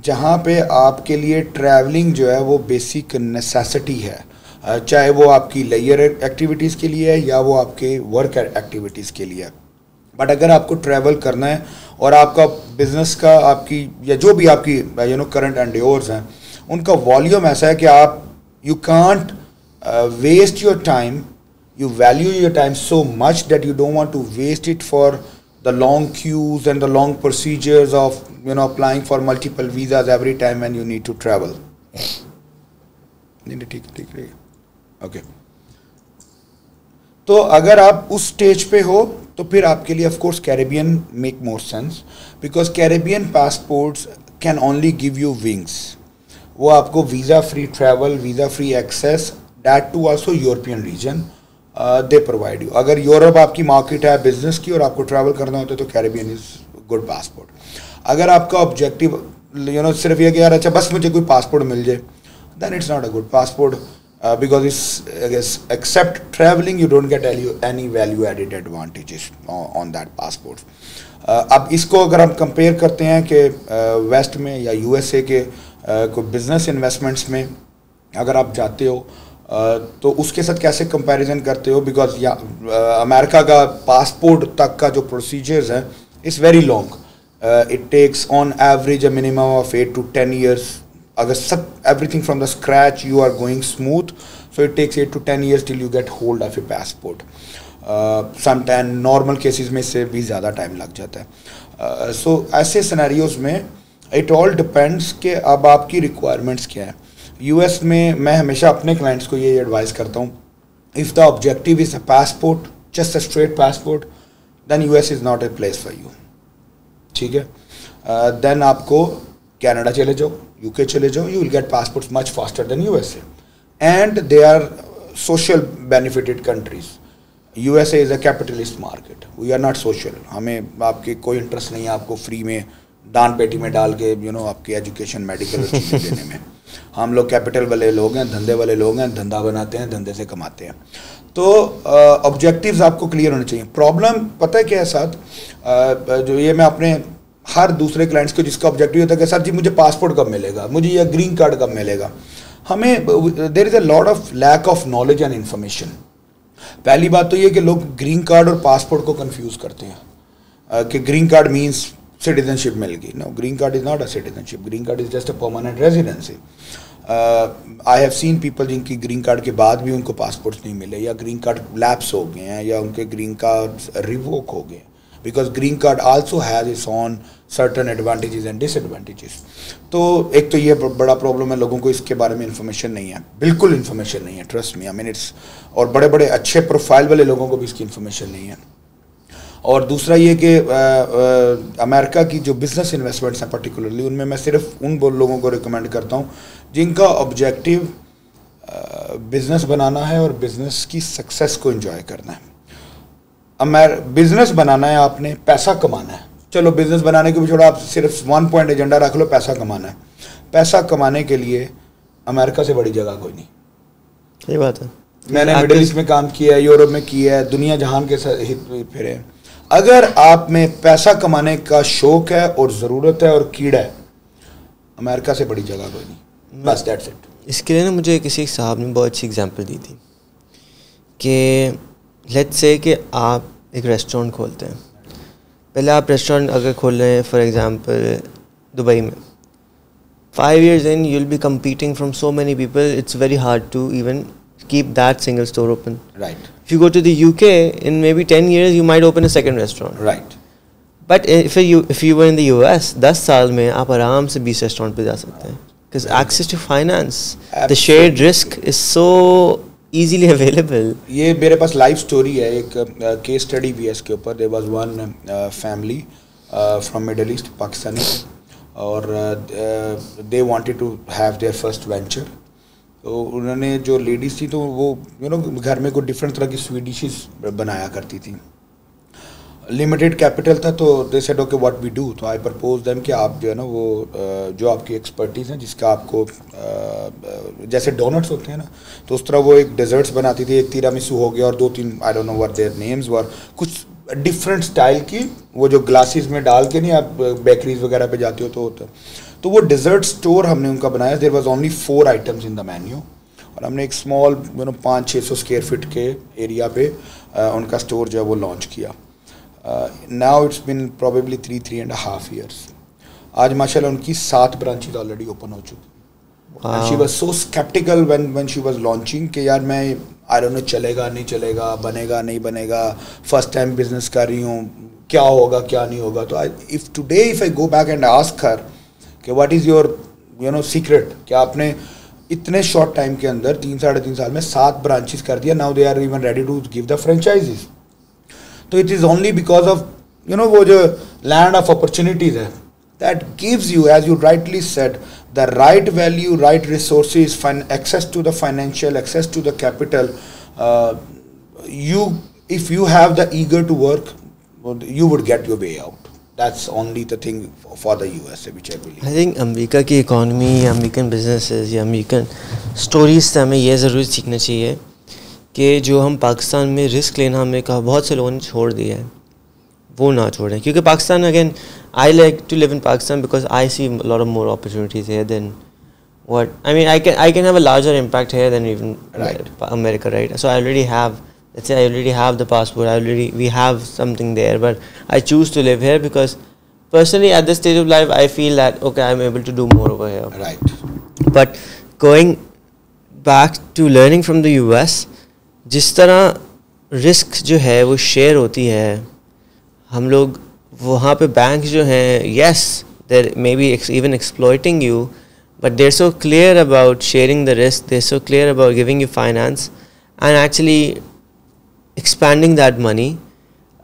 جہاں پہ آپ کے لیے ٹریولنگ جو ہے وہ بیسک نیسیسٹی ہے, چاہے وہ آپ کی لیئر ایکٹیویٹیز کے لیے ہے یا وہ آپ کے ورک ایکٹیویٹیز کے لیے. بٹ اگر آپ کو ٹریول کرنا ہے اور آپ کا بزنس کا آپ کی یا جو بھی آپ کی کرنٹ انڈیورز ہیں ان کا والیوم ایسا ہے کہ آپ you can't waste your time, you value your time so much that you don't want to waste it for the long queues and the long procedures of applying for multiple visas every time when you need to travel. Okay. تو اگر آپ اس stage پہ ہو تو پھر آپ کے لیے of course Caribbean make more sense because Caribbean passports can only give you wings. وہ آپ کو visa free travel, visa free access, that to also European region they provide you. اگر یورپ آپ کی مارکیٹ ہے بزنس کی اور آپ کو ٹریول کرنا ہوتا ہے تو کیریبین از گڈ پاسپورٹ. اگر آپ کا آبجیکٹیو صرف یہ کہ یار اچھا بس مجھے کوئی پاسپورٹ مل جائے, then it's not a good passport because it's except traveling you don't get any value added advantages on that passport. اب اس کو اگر ہم کمپیئر کرتے ہیں کہ ویسٹ میں یا یو ایس اے کے کوئی بزنس انویسٹمنٹس میں اگر آپ جاتے ہو تو اس کے ساتھ کیسے کمپیریزن کرتے ہو, بیکاز امریکہ کا پاسپورٹ تک کا جو پروسیجرز ہیں it's very long. It takes on average a minimum of 8 to 10 years. اگر سب everything from the scratch you are going smooth so it takes 8 to 10 years till you get hold of a passport. Some time normal cases میں اس سے بھی زیادہ time لگ جاتا ہے. سو ایسے سینیریوز میں اٹ آل ڈپینڈس کہ اب آپ کی ریکوائرمنٹس کیا ہیں. یو ایس میں ہمیشہ اپنے کلائنٹس کو یہ ایڈوائز کرتا ہوں, if the objective is a passport, just a straight passport, then U S is not a place for you. ٹھیک ہے, دین آپ کو کینیڈا چلے جاؤ, یو کے چلے جاؤ, you will get passports much faster than U S A, and they are social benefited countries. U S A is a capitalist market, we are not social. ہمیں آپ کی کوئی انٹرسٹ نہیں ہے آپ کو فری میں دان پیٹی میں ڈال کے آپ کی ایجوکیشن میڈیکل چیزیں دینے میں. ہم لوگ کیپٹل والے لوگ ہیں, دھندے والے لوگ ہیں, دھندا بناتے ہیں, دھندے سے کماتے ہیں. تو آبجیکٹیوز آپ کو کلیئر ہونے چاہیے. پرابلم پتہ ہے کیا ہے ساتھ, جو یہ میں اپنے ہر دوسرے کلائنٹس کو جس کا آبجیکٹیو ہوتا ہے کہ سر جی مجھے پاسپورٹ کب ملے گا, مجھے یہ گرین کارڈ کب ملے گا, ہمیں there is a lot of lack of knowledge and information. پہلی بات تو یہ کہ لوگ گرین کارڈ اور پاسپورٹ کو کنفیوز کرتے ہیں کہ green card means citizenship ship مل گئی. No, green card is not a citizenship. Green card is just a permanent residency. I have seen people جن کی گرین کارڈ کے بعد بھی ان کو پاسپورٹس نہیں ملے, یا گرین کارڈ لیپس ہو گئے ہیں, یا ان کے گرین کارڈ ریووک ہو گئے, because green card also has its own certain advantages and disadvantages. تو ایک تو یہ بڑا پرابلم ہے, لوگوں کو اس کے بارے میں انفارمیشن نہیں ہے, بالکل انفارمیشن نہیں ہے, trust me. I mean it's, اور بڑے بڑے اچھے پروفائل والے لوگوں کو بھی اس کی انفارمیشن نہیں ہے. اور دوسرا یہ کہ امریکہ کی جو بزنس انویسٹمنٹس ہیں پرٹیکولرلی، ان میں میں صرف ان لوگوں کو ریکمینڈ کرتا ہوں جن کا آبجیکٹیو بزنس بنانا ہے اور بزنس کی سکسیس کو انجوائے کرنا ہے. بزنس بنانا ہے آپ نے، پیسہ کمانا ہے. چلو بزنس بنانے کے بھی چھوڑا، آپ صرف 1 پوائنٹ ایجنڈا رکھ لو، پیسہ کمانا ہے. پیسہ کمانے کے لیے امریکہ سے بڑی جگہ کوئی نہیں. یہ بات ہے. میں نے مڈل ایسٹ میں کام کیا ہے، یورپ میں کیا ہے، دنیا جہان کے ساتھ پھرے. اگر آپ میں پیسہ کمانے کا شوق ہے اور ضرورت ہے اور کیڑا ہے، امریکہ سے بڑی جگہ کوئی نہیں. بس دیٹس اٹ. اس کے لیے نا مجھے کسی صاحب نے بہت اچھی اگزامپل دی تھی کہ لیٹس سے کہ آپ ایک ریسٹورینٹ کھولتے ہیں. پہلے آپ ریسٹورینٹ اگر کھول رہے ہیں فار ایگزامپل دبئی میں، 5 years in you'll be competing from so many people, it's very hard to even keep that single store open. Right. If you go to the UK, in maybe 10 years you might open a second restaurant. Right. But if you were in the US, 10 سال میں آپ آرام سے 20 restaurant پہ جا سکتے ہیں. Because access to finance, the shared risk is so easily available. یہ میرے پاس لائف سٹوری ہے، ایک کیس اسٹڈی بھی ہے اس کے اوپر. there was one family from Middle East, Pakistani, اور they wanted to have their first venture. تو انہوں نے جو لیڈیز تھی تو وہ گھر میں کوئی ڈفرینٹ طرح کی سویٹ ڈشز بنایا کرتی تھیں. لمیٹیڈ کیپٹل تھا تو they said okay what we do. تو آئی پرپوز دیم کہ آپ جو ہے نا وہ جو آپ کی ایکسپرٹیز ہیں، جس کا آپ کو جیسے ڈونٹس ہوتے ہیں نا، تو اس طرح وہ ایک ڈیزرٹس بناتی تھی. ایک تیرامیسو ہو گیا اور 2-3 I don't know what their names were, کچھ ڈفرینٹ اسٹائل کی، وہ جو گلاسز میں ڈال کے نہیں آپ بیکریز وغیرہ پہ جاتے ہو تو ہوتا. تو وہ ڈیزرٹ اسٹور ہم نے ان کا بنایا. There was only 4 items in the menu, اور ہم نے ایک اسمال 500-600 اسکوائر فٹ کے ایریا پہ ان کا اسٹور جو ہے وہ لانچ کیا. Now it's been probably 3.5 years. آج ماشاء اللہ ان کی 7 برانچز آلریڈی اوپن ہو چکی. And she was so skeptical when she was launching کہ یار میں I don't know چلے گا نہیں چلے گا، بنے گا نہیں بنے گا، فرسٹ ٹائم بزنس کر رہی ہوں، کیا ہوگا کیا نہیں ہوگا. تو if I go back and ask her کہ what is your secret، کہ آپ نے اتنے شارٹ ٹائم کے اندر 3-3.5 سال میں 7 برانچز کر دیا. Now they are even ready to give the franchises. تو it is only because of وہ جو لینڈ آف اپرچونیٹیز ہے that gives you, as you rightly said, the right value, right resources, access to the financial, access to the capital. if you have the eager to work, you would get your way out. That's only the thing for the USA, which I believe. I think امریکہ کی economy یا American businesses یا American stories سے ہمیں یہ ضرور سیکھنا چاہیے کہ جو ہم پاکستان میں رسک لینا ہم نے کہا بہت سے لوگوں نے چھوڑ دیا ہے، وہ نہ چھوڑیں. کیونکہ Pakistan again I like to live in Pakistan because I see lot of more opportunities here than what I mean. I can have a larger impact here than even America, right? So I already have, let's say I already have the passport, we have something there, but I choose to live here because personally at this stage of life I feel that okay, I'm able to do more over here. Right. But going back to learning from the US, جس طرح risk جو ہے وہ share ہوتی ہے، ہم لوگ وہاں پہ بینک جو ہیں yes they're maybe even exploiting you, but they're so clear about sharing the risk, they're so clear about giving you finance and actually expanding that money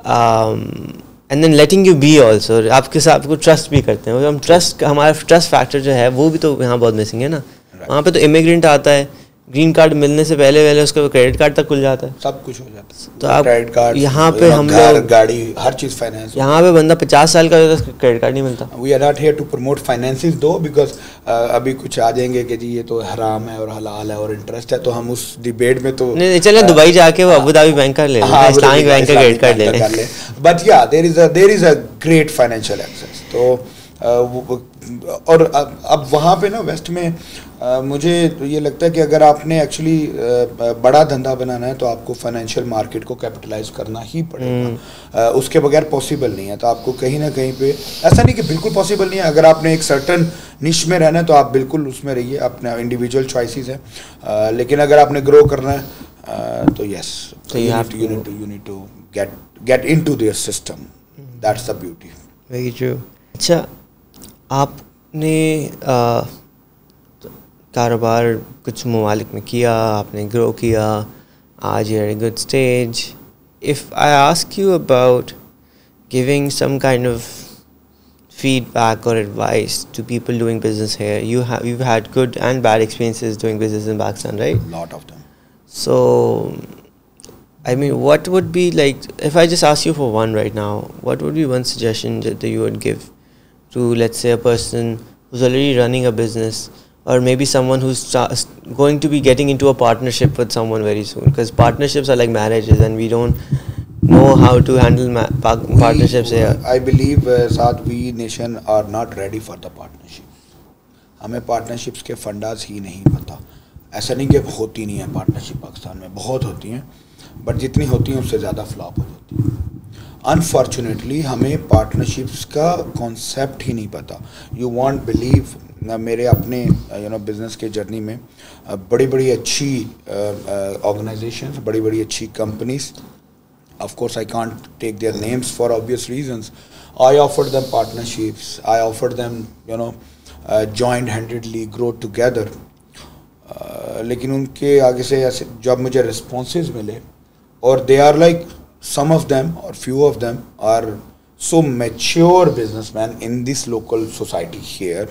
and then letting you be also. آپ کے ساتھ آپ کو trust بھی کرتے ہیں. ہم trust, ہمارا ٹرسٹ فیکٹر جو ہے وہ بھی تو یہاں بہت مسنگ ہے نا. وہاں پہ تو امیگرینٹ آتا ہے، گرین کارڈ ملنے سے پہلے اس کا کریڈٹ کارڈ تک کھل جاتا ہے، سب کچھ ہو جاتا ہے. تو آپ کریڈٹ کارڈ، یہاں پہ ہم لوگ گاڑی، ہر چیز فائنینس. یہاں پہ بندہ 50 سال کا ہوتا ہے کریڈٹ کارڈ نہیں ملتا. We are not here to promote finances دو بیکاز ابھی کچھ آ جائیں گے کہ جی یہ تو حرام ہے اور حلال ہے اور انٹرسٹ ہے، تو ہم اس ڈیبیٹ میں تو نہیں چلیں دبئی جا کے وہ ابو دھابی بینک کا لے لیں، اسلامک بینک کا کریڈٹ کارڈ لے لیں. بٹ یا دیر is a great financial access. تو اور اب وہاں پہ نا ویسٹ میں مجھے یہ لگتا ہے کہ اگر آپ نے ایکچولی بڑا دھندا بنانا ہے تو آپ کو فائنینشیل مارکیٹ کو کیپٹلائز کرنا ہی پڑے گا. اس کے بغیر پاسبل نہیں ہے. تو آپ کو کہیں نہ کہیں پہ ایسا نہیں کہ بالکل پاسبل نہیں ہے، اگر آپ نے ایک سرٹن نش میں رہنا ہے تو آپ بالکل اس میں رہیے، اپنا انڈیویجول چوائسیز ہیں. لیکن اگر آپ نے گرو کرنا ہے تو yes you need to get into their system. That's the beauty. Very true. اچھا، آپ نے کاروبار کچھ ممالک میں کیا، آپ نے گرو کیا، آج you are a good stage. If I ask you about giving some kind of feedback or advice to people doing business here. You've had good and bad experiences doing business in Pakistan, right? Lot of them. So, I mean, what would be like, if I just ask you for one right now, what would be one suggestion that you would give to, let's say, a person who's already running a business, or maybe someone who's going to be getting into a partnership with someone very soon? Because partnerships are like marriages, and we don't know how to handle partnerships here. I believe South we nation are not ready for the partnership. ہمیں partnerships کے fundas ہی نہیں پتہ. ایسا نہیں کہ ہوتی نہیں ہے partnership پاکستان میں, بہت ہوتی ہیں, بٹ جتنی ہوتی ہیں اس سے زیادہ فلاپ ہو جاتی ہیں. انفارچونیٹلی ہمیں پارٹنرشپس کا کانسیپٹ ہی نہیں پتہ. یو وانٹ بلیو, میرے اپنے بزنس کے جرنی میں بڑی بڑی اچھی آرگنائزیشنس, بڑی بڑی اچھی companies, of course I can't take their names for obvious reasons, I offered them partnerships, I offered them joint handedly grow together. لیکن ان کے آگے سے ایسے جب مجھے رسپانسز ملے, اور they are like some of them اور few of them are so mature business man in this local society here,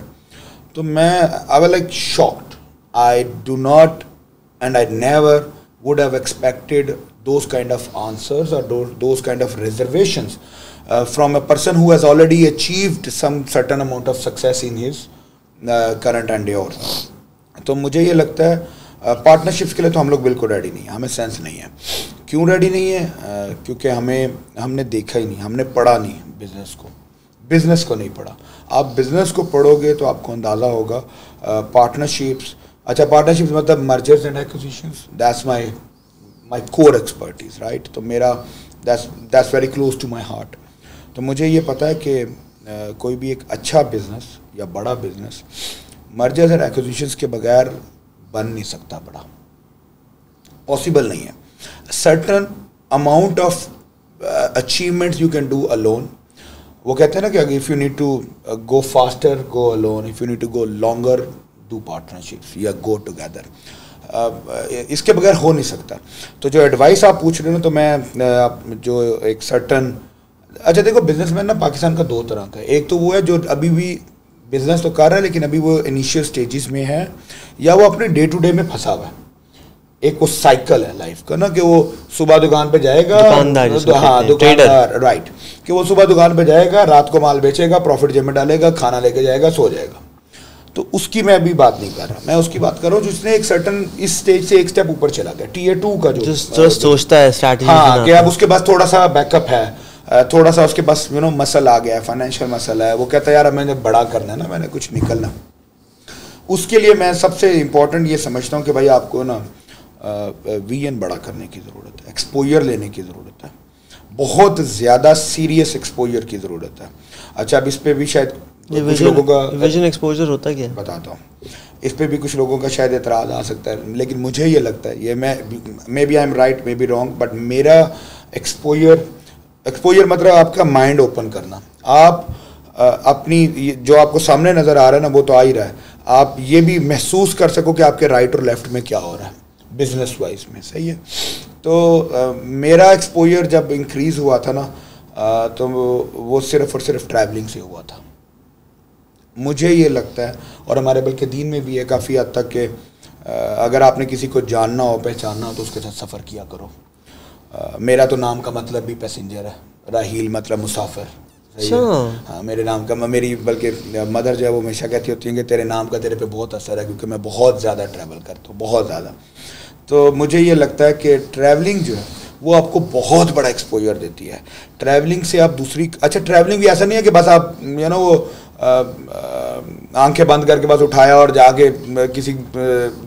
تو میں I was like shocked. I do not and I never would have expected those kind of answers or those kind of reservations from a person who has already achieved some certain amount of success in his current endeavor. تو مجھے یہ لگتا ہے partnerships کے لیے تو ہم لوگ بالکل ریڈی نہیں ہیں, ہمیں سینس نہیں ہے. کیوں ریڈی نہیں ہے؟ کیونکہ ہم نے دیکھا ہی نہیں, ہم نے پڑھا نہیں بزنس کو نہیں پڑھا. آپ بزنس کو پڑھو گے تو آپ کو اندازہ ہوگا. پارٹنرشپس, اچھا پارٹنرشپس مطلب mergers and acquisitions, that's my core expertise, right. تو میرا that's very close to my heart. تو مجھے یہ پتہ ہے کہ کوئی بھی ایک اچھا بزنس یا بڑا بزنس مرجرز اینڈ ایکوزیشنز کے بغیر بن نہیں سکتا. بڑا پاسبل نہیں ہے. Certain amount of achievements you can do alone. وہ کہتے ہیں نا کہ if you need to go faster go alone, if you need to go longer do partnerships یا گو ٹوگیدر. اس کے بغیر ہو نہیں سکتا. تو جو ایڈوائس آپ پوچھ رہے ہیں تو میں جو ایک سرٹن, اچھا دیکھو بزنس مین نا پاکستان کا دو طرح کا ہے. ایک تو وہ ہے جو ابھی بھی بزنس تو کر رہا ہے لیکن ابھی وہ انیشیل سٹیجز میں ہے, یا وہ اپنے ڈے ٹو ڈے میں پھنسا ہوا ہے. ایک وہ سائیکل ہے لائف کا نا, کہ وہ صبح دکان پہ جائے گا, ہاں دکاندار, رائٹ, کہ وہ صبح دکان پہ جائے گا, رات کو مال بیچے گا, پروفٹ جیب میں ڈالے گا, کھانا لے کے جائے گا, سو جائے گا. تو اس کی میں ابھی بات نہیں کر رہا, میں اس کی بات کر رہا ہوں جس نے ایک سرٹن اس اسٹیج سے ایک اسٹیپ اوپر چلا گیا, ٹیئر 2 کا جو سوچتا ہے اسٹریٹجی, ہاں کہ اب اس کے پاس تھوڑا سا بیک اپ ہے, تھوڑا سا اس کے پاس مسل آ گیا ہے, فائنینشیل مسل ہے. وہ کہتا ہے یار اب میں نے بڑا کرنا ہے نا, میں نے کچھ نکلنا. اس کے لیے میں سب سے امپورٹنٹ یہ سمجھتا ہوں کہ بھائی آپ کو نا وی این بڑا کرنے کی ضرورت ہے, ایکسپوجر لینے کی ضرورت ہے, بہت زیادہ سیریس ایکسپوجر کی ضرورت ہے. اچھا اب اس پہ بھی شاید کچھ لوگوں کا ویژن ایکسپوجر ہوتا کیا بتاتا ہوں, اس پہ بھی کچھ لوگوں کا شاید اعتراض آ سکتا ہے, لیکن مجھے یہ لگتا ہے, یہ میں be I am right may be wrong, but میرا ایکسپوجر مطلب آپ کا مائنڈ اوپن کرنا. آپ اپنی جو آپ کو سامنے نظر آ رہا ہے نا وہ تو آ ہی رہا ہے, آپ یہ بھی محسوس کر سکو کہ آپ کے رائٹ اور لیفٹ میں کیا ہو رہا ہے بزنس وائز میں, صحیح ہے. تو میرا ایکسپوجر جب انکریز ہوا تھا نا, تو وہ صرف اور صرف ٹریولنگ سے ہوا تھا. مجھے یہ لگتا ہے, اور ہمارے بلکہ دین میں بھی ہے کافی حد تک, کہ اگر آپ نے کسی کو جاننا ہو پہچاننا ہو تو اس کے ساتھ سفر کیا کرو. میرا تو نام کا مطلب بھی پیسنجر ہے, راہیل مطلب مسافر. ہاں میرے نام کا, میری بلکہ مدر جو ہے وہ ہمیشہ کہتی ہوتی ہیں کہ تیرے نام کا تیرے پہ بہت اثر ہے, کیونکہ میں بہت زیادہ ٹریول کرتا ہوں, بہت زیادہ. تو مجھے یہ لگتا ہے کہ ٹریولنگ جو ہے وہ آپ کو بہت بڑا ایکسپوجر دیتی ہے. ٹریولنگ سے آپ دوسری, اچھا ٹریولنگ بھی ایسا نہیں ہے کہ بس آپ وہ آنکھیں بند کر کے بس اٹھایا اور جا کے کسی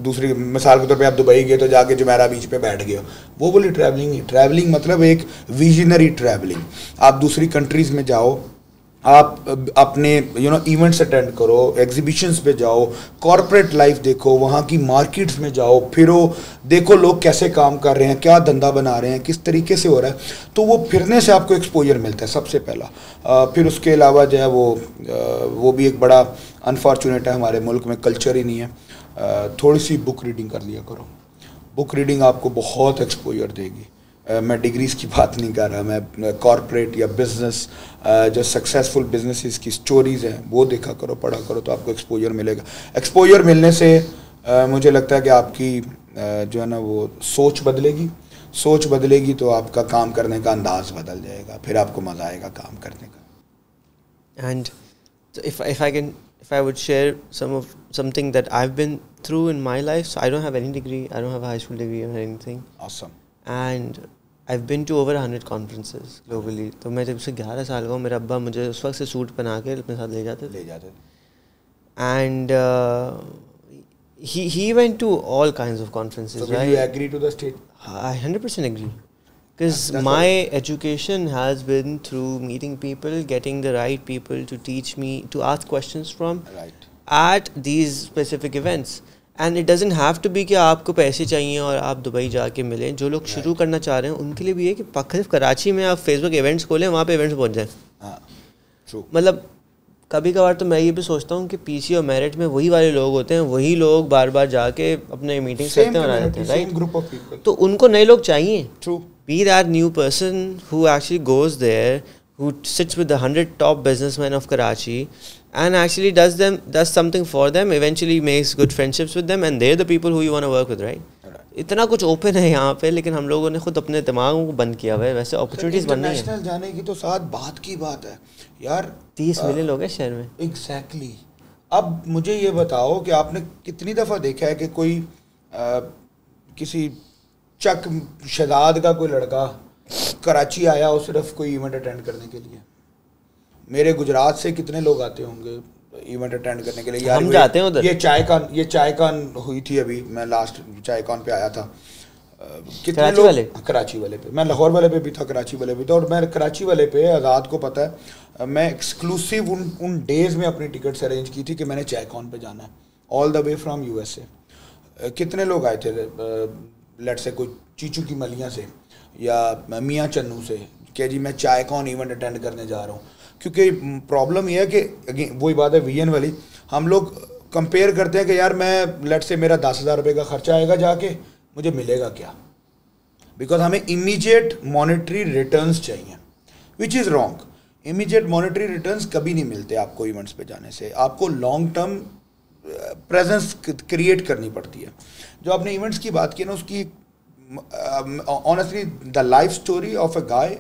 دوسری, مثال کے طور پہ آپ دبئی گئے تو جا کے جمیرہ بیچ پہ بیٹھ گئے, وہ بولی ٹریولنگ نہیں. ٹریولنگ مطلب ایک ویژنری ٹریولنگ. آپ دوسری کنٹریز میں جاؤ, آپ اپنے ایونٹس اٹینڈ کرو, ایگزیبیشنس پہ جاؤ, کارپوریٹ لائف دیکھو, وہاں کی مارکیٹس میں جاؤ, پھرو, دیکھو لوگ کیسے کام کر رہے ہیں, کیا دھندا بنا رہے ہیں, کس طریقے سے ہو رہا ہے. تو وہ پھرنے سے آپ کو ایکسپوجر ملتا ہے سب سے پہلا. پھر اس کے علاوہ جو ہے وہ بھی ایک بڑا انفارچونیٹ ہے, ہمارے ملک میں کلچر ہی نہیں ہے. تھوڑی سی بک ریڈنگ کر لیا کرو, بک ریڈنگ آپ کو بہت ایکسپوجر دے گی. میں ڈگریز کی بات نہیں کر رہا, میں کارپوریٹ یا بزنس جو سکسیزفل بزنسز کی سٹوریز ہیں وہ دیکھا کرو, پڑھا کرو, تو آپ کو ایکسپوجر ملے گا. ایکسپوجر ملنے سے مجھے لگتا ہے کہ آپ کی جو ہے نا وہ سوچ بدلے گی, سوچ بدلے گی تو آپ کا کام کرنے کا انداز بدل جائے گا, پھر آپ کو مزہ آئے گا کام کرنے کا. And if I would share something that I've been through in my life, so I don't have any degree, I don't have a high school degree or anything. Awesome. And I've been to over 100 conferences globally. تو میں جب سے 11 سال کا ہوں, میرا ابا مجھے اس وقت سے سوٹ پہنا کے اپنے ساتھ لے جاتے تھے. And he went to all kinds of conferences. So will you agree to the state? I 100% agree. Because my education has been through meeting people, getting the right people to teach me, to ask questions from, right, at these specific events. And it doesn't have to be کہ آپ کو پیسے چاہیے اور آپ Dubai جا کے ملیں. جو لوگ شروع کرنا چاہ رہے ہیں ان کے لیے بھی یہ کہ صرف کراچی میں آپ فیس بک ایونٹس کھولیں, وہاں پہ ایونٹس پہنچ جائیں. مطلب کبھی کبھار تو میں یہ بھی سوچتا ہوں کہ پی سی اور میرٹ میں وہی والے لوگ ہوتے ہیں, وہی لوگ بار بار جا کے اپنے میٹنگس کرتے ہیں اور آ جاتے ہیں, رائٹ. تو ان کو نئے لوگ چاہیے. Be that new person who actually goes there, who sits with the 100 top businessmen of Karachi and actually does something for them, eventually makes good friendships with them, and they're the people who you want to work with, right? اتنا کچھ open ہے یہاں پہ, لیکن ہم لوگوں نے خود اپنے دماغوں کو بند کیا ہوا ہے. ویسے اپرچونیٹیز بننی ہیں. انٹرنیشنل جانے کی تو ساتھ بات کی بات ہے یار, 30 ملین لوگ ہیں شہر میں. ایگزیکٹلی. اب مجھے یہ بتاؤ کہ آپ نے کتنی دفعہ دیکھا ہے کہ کوئی کسی چک شہزاد کا کوئی لڑکا کراچی آیا اور صرف کوئی ایونٹ اٹینڈ کرنے کے لیے. میرے گجرات سے کتنے لوگ آتے ہوں گے ایونٹ اٹینڈ کرنے کے لیے. ہم جاتے ہیں ادھر. یہ چائے کان ہوئی تھی ابھی, میں لاسٹ چائے کان پہ آیا تھا. کتنے لوگ کراچی والے پہ, میں لاہور والے پہ بھی تھا, کراچی والے پہ تھا, اور میں کراچی والے پہ آزاد کو پتہ ہے میں ایکسکلوسیو ان ڈیز میں اپنی ٹکٹس ارینج کی تھی کہ میں نے چائے کان پہ جانا ہے, all the way from U S A. کتنے لوگ آئے تھے لیٹ سے کوئی چیچو کی ملیاں سے یا میاں چنو سے کہ جی میں چائے کون ایونٹ اٹینڈ کرنے جا رہا ہوں. کیونکہ پرابلم یہ ہے کہ وہی بات ہے وی این والی, ہم لوگ کمپیئر کرتے ہیں کہ یار میں لیٹ سے میرا 10,000 روپے کا خرچہ آئے گا جا کے, مجھے ملے گا کیا, بیکاز ہمیں امیجیٹ مانیٹری ریٹرنز چاہیے, which is wrong. Immediate monetary returns کبھی نہیں ملتے آپ کو ایونٹس پہ جانے سے. آپ کو لانگ ٹرم پریزنس کریٹ کرنی پڑتی ہے. جو آپ نے ایونٹس کی بات کی نا, اس کی honestly the life story of a guy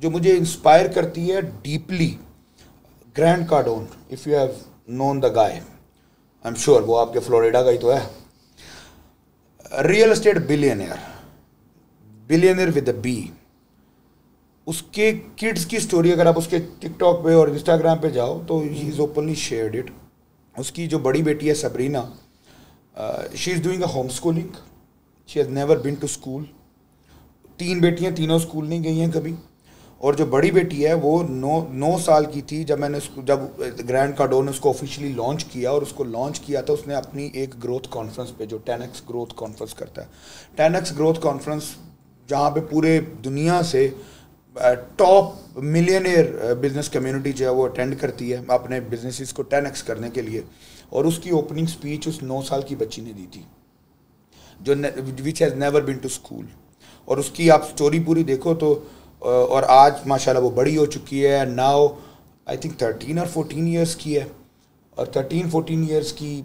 جو مجھے انسپائر کرتی ہے deeply, Grant Cardone. If you have known the guy, I am sure وہ آپ کے فلوریڈا کا ہی تو ہے. Real estate billionaire with a B. اس کے کڈس کی اسٹوری اگر آپ اس کے ٹک ٹاک پہ اور انسٹاگرام پہ جاؤ تو he is openly shared it. اس کی جو بڑی بیٹی ہے Sabrina, she is doing a home schooling, she has never been to school. 3 بیٹیاں, تینوں اسکول نہیں گئی ہیں کبھی. اور جو بڑی بیٹی ہے وہ 9 سال کی تھی جب گرینڈ کارڈون نے اس کو آفیشلی لانچ کیا, اور اس کو لانچ کیا تھا اس نے اپنی ایک گروتھ کانفرنس پہ جو 10x گروتھ کانفرنس کرتا ہے. 10x گروتھ کانفرنس جہاں پہ پورے دنیا سے ٹاپ ملینئر بزنس کمیونٹی جو ہے وہ اٹینڈ کرتی ہے اپنے بزنسز کو 10x کرنے کے لیے. اور اس کی اوپننگ اسپیچ اس 9 سال کی بچی نے دی تھی جو which has never been to school. اور اس کی آپ اسٹوری پوری دیکھو تو, اور آج ماشاء اللہ وہ بڑی ہو چکی ہے. ناؤ آئی تھنک 13 اور 14 ایئرس کی ہے, اور 13-14 ایئرس کی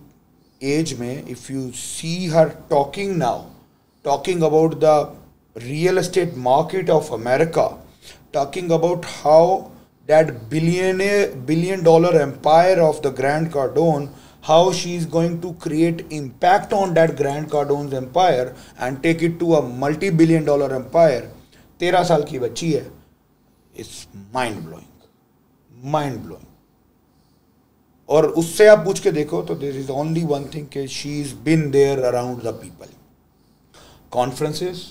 ایج میں if you see her talking now, talking about the real estate market of America, talking about how that billion dollar empire of the Grant Cardone, how she is going to create impact on that Grant Cardone's empire and take it to a multi-billion dollar empire. 13 سال کی بچی ہے. It's mind blowing. اور اس سے آپ پوچھ کے دیکھو تو there is only one thing کہ she's been there around the people. Conferences,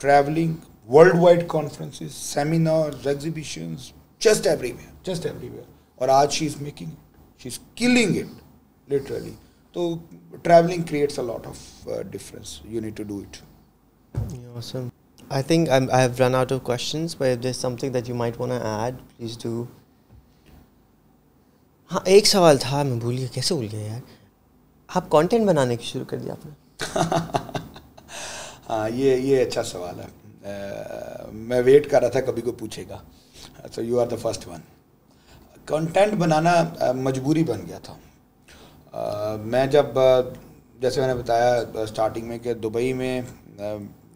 traveling, worldwide conferences, seminars, exhibitions, just everywhere. اور آج she is making it. She's killing it. Literally. So traveling creates a lot of difference. You need to do it. Awesome. I think I have run out of questions, but if there's something that you might want to add, please do. ہاں ایک سوال تھا, میں بھول گیا, کیسے بھول گیا یار. آپ کانٹینٹ بنانے کی شروع کر دیا آپ نے؟ ہاں یہ اچھا سوال ہے. میں ویٹ کر رہا تھا کبھی کوئی پوچھے گا. So you are the first one. Content بنانا مجبوری بن گیا تھا. میں جب جیسے میں نے بتایا اسٹارٹنگ میں کہ دبئی میں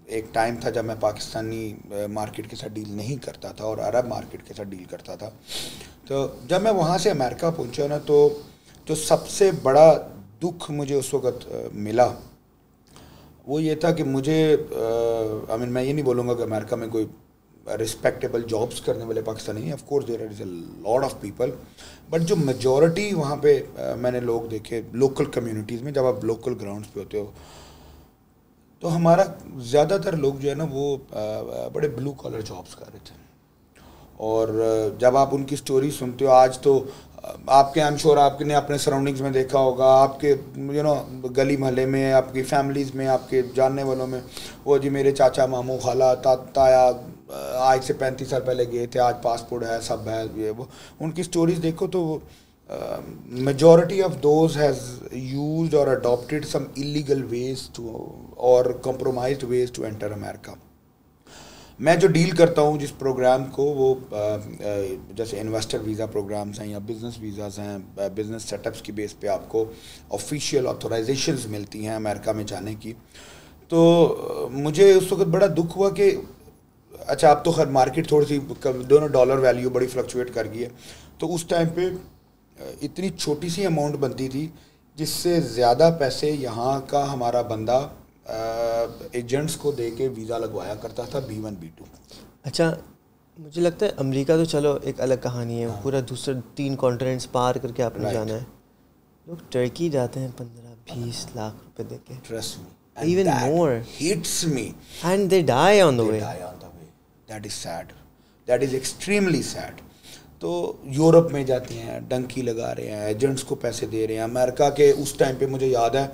ایک ٹائم تھا جب میں پاکستانی مارکیٹ کے ساتھ ڈیل نہیں کرتا تھا اور عرب مارکیٹ کے ساتھ ڈیل کرتا تھا. تو جب میں وہاں سے امریکہ پہنچا نا تو جو سب سے بڑا دکھ مجھے اس وقت ملا وہ یہ تھا کہ مجھے میں یہ نہیں بولوں گا کہ امریکہ میں کوئی رسپیکٹیبل جابس کرنے والے پاکستانی نہیں. Of course there is a lot of people, but جو میجورٹی وہاں پہ میں نے لوگ دیکھے لوکل کمیونٹیز میں, جب آپ لوکل گراؤنڈس پہ ہوتے ہو تو ہمارا زیادہ تر لوگ جو ہے نا وہ بڑے بلو کالر جابس کر رہے تھے. اور جب آپ ان کی سٹوری سنتے ہو آج تو آپ کے آئی ایم شور آپ نے اپنے سراؤنڈنگز میں دیکھا ہوگا, آپ کے گلی محلے میں, آپ کی فیملیز میں, آپ کے جاننے والوں میں, وہ جی میرے چاچا ماموں خالہ تایا آج سے 35 سال پہلے گئے تھے, آج پاسپورٹ ہے, سب ہے, یہ وہ. ان کی سٹوریز دیکھو تو majority of those has used or adapted some illegal ways to or compromised ways to enter America. میں جو ڈیل کرتا ہوں جس پروگرام کو وہ جیسے انویسٹر ویزا پروگرامز ہیں یا بزنس ویزاز ہیں, بزنس سیٹ اپس کی بیس پہ آپ کو آفیشیل آتھورائزیشنز ملتی ہیں امریکہ میں جانے کی. تو مجھے اس وقت بڑا دکھ ہوا کہ اچھا اب تو خیر مارکیٹ تھوڑی سی دونوں ڈالر ویلیو بڑی فلکچویٹ کر گئی ہے. تو اس ٹائم پہ اتنی چھوٹی سی اماؤنٹ بنتی تھی جس سے زیادہ پیسے یہاں کا ہمارا بندہ ایجنٹس کو دے کے ویزا لگوایا کرتا تھا B1 B2. اچھا مجھے لگتا ہے امریکہ تو چلو ایک الگ کہانی ہے, پورا دوسرے 3 کانٹیننٹس پار کر کے آپ نے جانا ہے. لوگ ٹرکی جاتے ہیں 15-20 لاکھ روپے دے کے. Trust me. Even more. Hits me. And they die on the way. That is sad. That is extremely sad. تو یورپ میں جاتے ہیں, ڈنکی لگا رہے ہیں, ایجنٹس کو پیسے دے رہے ہیں. امریکہ کے اس ٹائم پہ مجھے یاد ہے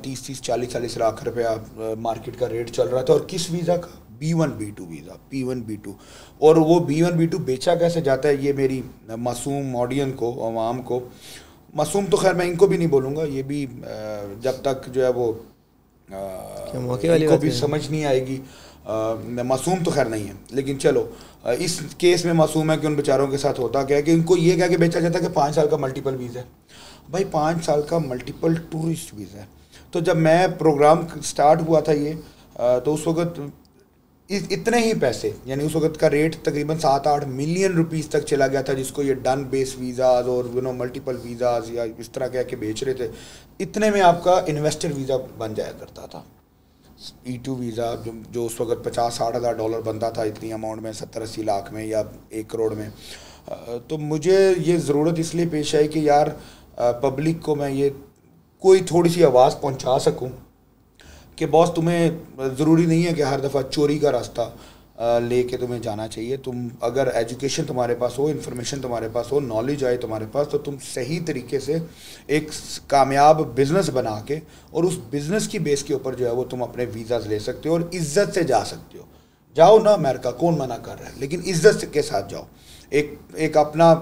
30-40 لاکھ روپیہ مارکیٹ کا ریٹ چل رہا تھا. اور کس ویزا کا؟ B1 B2 visa, P1 B2. اور وہ B1 B2 بیچا کیسے جاتا ہے یہ میری معصوم آڈین کو, عوام کو, معصوم تو خیر میں ان کو بھی نہیں بولوں گا, یہ بھی جب تک جو ہے وہ ان کو بھی سمجھ نہیں آئے گی. معصوم تو خیر نہیں ہے, لیکن چلو اس کیس میں معصوم ہے کہ ان بیچاروں کے ساتھ ہوتا کیا ہے کہ ان کو یہ کہہ کے بیچا جاتا ہے کہ 5 سال کا ملٹیپل ویزا ہے. بھائی 5 سال کا ملٹیپل ٹورسٹ ویزا ہے. تو جب میں پروگرام سٹارٹ ہوا تھا یہ تو اس وقت اتنے ہی پیسے, یعنی اس وقت کا ریٹ تقریباً 7-8 ملین روپیز تک چلا گیا تھا جس کو یہ ڈن بیس ویزاز اور ملٹیپل ویزاز یا اس طرح کہہ کے بیچ رہے تھے. اتنے میں آپ کا انویسٹر ویزا بن جایا کرتا تھا. E2 ویزا جو اس وقت $50,000-60,000 بنتا تھا اتنی اماؤنٹ میں, 70-80 لاکھ میں یا 1 کروڑ میں. تو مجھے یہ ضرورت اس لیے پیش آئی کہ یار پبلک کو میں یہ کوئی تھوڑی سی آواز پہنچا سکوں کہ باس تمہیں ضروری نہیں ہے کہ ہر دفعہ چوری کا راستہ لے کے تمہیں جانا چاہیے. تم اگر ایجوکیشن تمہارے پاس ہو, انفارمیشن تمہارے پاس ہو, نالج آئے تمہارے پاس, تو تم صحیح طریقے سے ایک کامیاب بزنس بنا کے اور اس بزنس کی بیس کے اوپر جو ہے وہ تم اپنے ویزاز لے سکتے ہو اور عزت سے جا سکتے ہو. جاؤ نا امریکہ, کون منع کر رہا ہے, لیکن عزت کے ساتھ جاؤ. ایک اپنا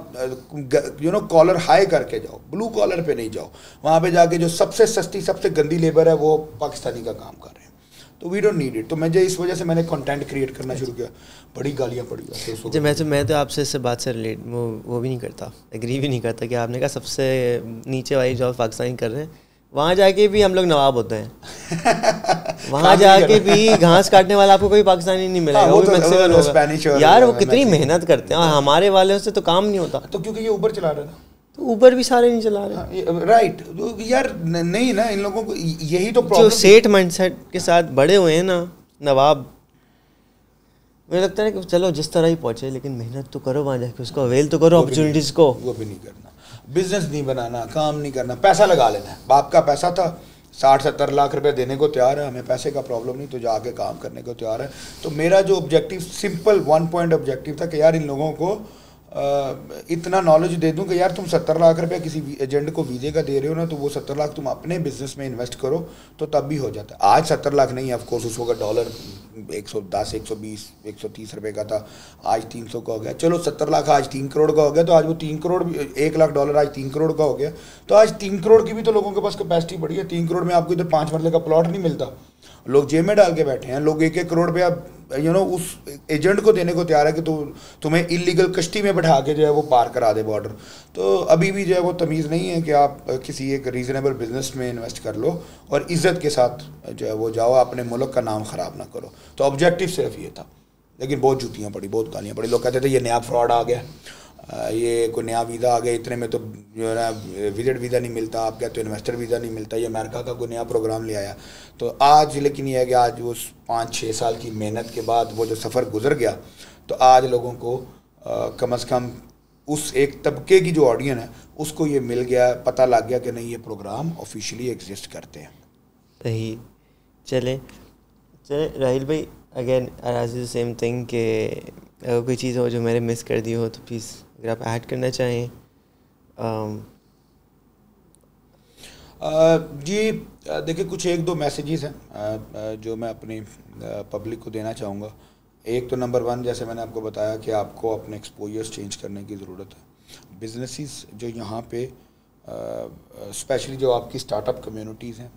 کالر ہائی کر کے جاؤ, بلو کالر پہ نہیں جاؤ. وہاں پہ جا کے جو سب سے سستی سب سے گندی لیبر ہے وہ پاکستانی کا کام کر رہے ہیں. تو وی ڈونٹ نیڈ اٹ. تو مجھے اس وجہ سے میں نے کنٹینٹ کریٹ کرنا شروع کیا. بڑی گالیاں پڑی ہوئی. میں تو آپ سے اس بات سے ریلیٹ وہ بھی نہیں کرتا, ایگری بھی نہیں کرتا کہ آپ نے کہا سب سے نیچے والی جاب پاکستانی کر رہے ہیں. وہاں جا کے بھی ہم لوگ نواب ہوتے ہیں, وہاں جا کے بھی گھاس کاٹنے والا آپ کو کوئی پاکستانی نہیں ملے گا, وہ بھی میکسیکن ہوگا. یار وہ کتنی محنت کرتے ہیں, اور ہمارے والوں سے تو کام نہیں ہوتا. تو کیونکہ یہ اوبر چلا رہے ہیں نا, تو اوبر بھی سارے نہیں چلا رہے. رائٹ یار, نہیں نا, ان لوگوں کو یہی تو جو سیٹ مائنڈ سیٹ کے ساتھ بڑے ہوئے ہیں نا نواب, مجھے لگتا ہے کہ چلو جس طرح ہی پہنچے لیکن محنت تو کرو وہاں جا کے, اس کو اویل تو کرو اپرچونیٹیز کو. وہ بھی نہیں کرنا, بزنس نہیں بنانا, کام نہیں کرنا, پیسہ لگا لینا ہے. باپ کا پیسہ تھا, 60-70 لاکھ روپے دینے کو تیار ہے, ہمیں پیسے کا پرابلم نہیں, تو جا کے کام کرنے کو تیار ہے. تو میرا جو آبجیکٹیو سمپل 1 پوائنٹ آبجیکٹیو تھا کہ یار ان لوگوں کو اتنا نالج دے دوں کہ یار تم 70 لاکھ روپے کسی ایجنٹ کو ویزے کا دے رہے ہو نا, تو وہ 70 لاکھ تم اپنے بزنس میں انویسٹ کرو تو تب بھی ہو جاتا ہے. آج 70 لاکھ نہیں ہے آف کورس, اس وقت ڈالر 110 120 130 روپے کا تھا, آج 300 کا ہو گیا. چلو 70 لاکھ آج 3 کروڑ کا ہو گیا, تو آج وہ 3 کروڑ بھی, 1 لاکھ ڈالر آج 3 کروڑ کا ہو گیا. تو آج 3 کروڑ کی بھی تو لوگوں کے پاس کیپیسٹی بڑی ہے. 3 کروڑ میں آپ کو ادھر 5 مرلے کا پلاٹ نہیں ملتا, لوگ جیب میں ڈال کے بیٹھے ہیں. لوگ 1-1 کروڑ روپیہ اس ایجنٹ کو دینے کو تیار ہے کہ تمہیں انلیگل کشتی میں بٹھا کے جو ہے وہ پار کرا دے بارڈر. تو ابھی بھی جو ہے وہ تمیز نہیں ہے کہ آپ کسی ایک ریزنیبل بزنس میں انویسٹ کر لو اور عزت کے ساتھ جو ہے وہ جاؤ, اپنے ملک کا نام خراب نہ کرو. تو آبجیکٹیو صرف یہ تھا, لیکن بہت جوتیاں پڑی, بہت گالیاں پڑی. لوگ کہتے تھے یہ نیا فراڈ آ گیا, یہ کوئی نیا ویزا آ گیا, اتنے میں تو جو ہے نا وزٹ ویزا نہیں ملتا, آپ کہتے ہو انویسٹر ویزا نہیں ملتا, یہ امریکہ کا کوئی نیا پروگرام لے آیا. تو آج لیکن یہ ہے کہ آج اس 5-6 سال کی محنت کے بعد وہ جو سفر گزر گیا, تو آج لوگوں کو کم از کم اس ایک طبقے کی جو آڈین ہے اس کو یہ مل گیا, پتہ لگ گیا کہ نہیں یہ پروگرام آفیشیلی ایگزسٹ کرتے ہیں. صحیح. چلیں راہیل بھائی, again I the same thing کہ اگر کوئی چیز ہو جو میں نے مس کر دی ہو تو پلیز اگر آپ ایڈ کرنا چاہیں. جی دیکھیں, کچھ 1-2 میسیجز ہیں جو میں اپنی پبلک کو دینا چاہوں گا. ایک تو نمبر 1, جیسے میں نے آپ کو بتایا کہ آپ کو اپنے ایکسپوجرز چینج کرنے کی ضرورت ہے. بزنسز جو یہاں پہ اسپیشلی جو آپ کی اسٹارٹ اپ کمیونٹیز ہیں,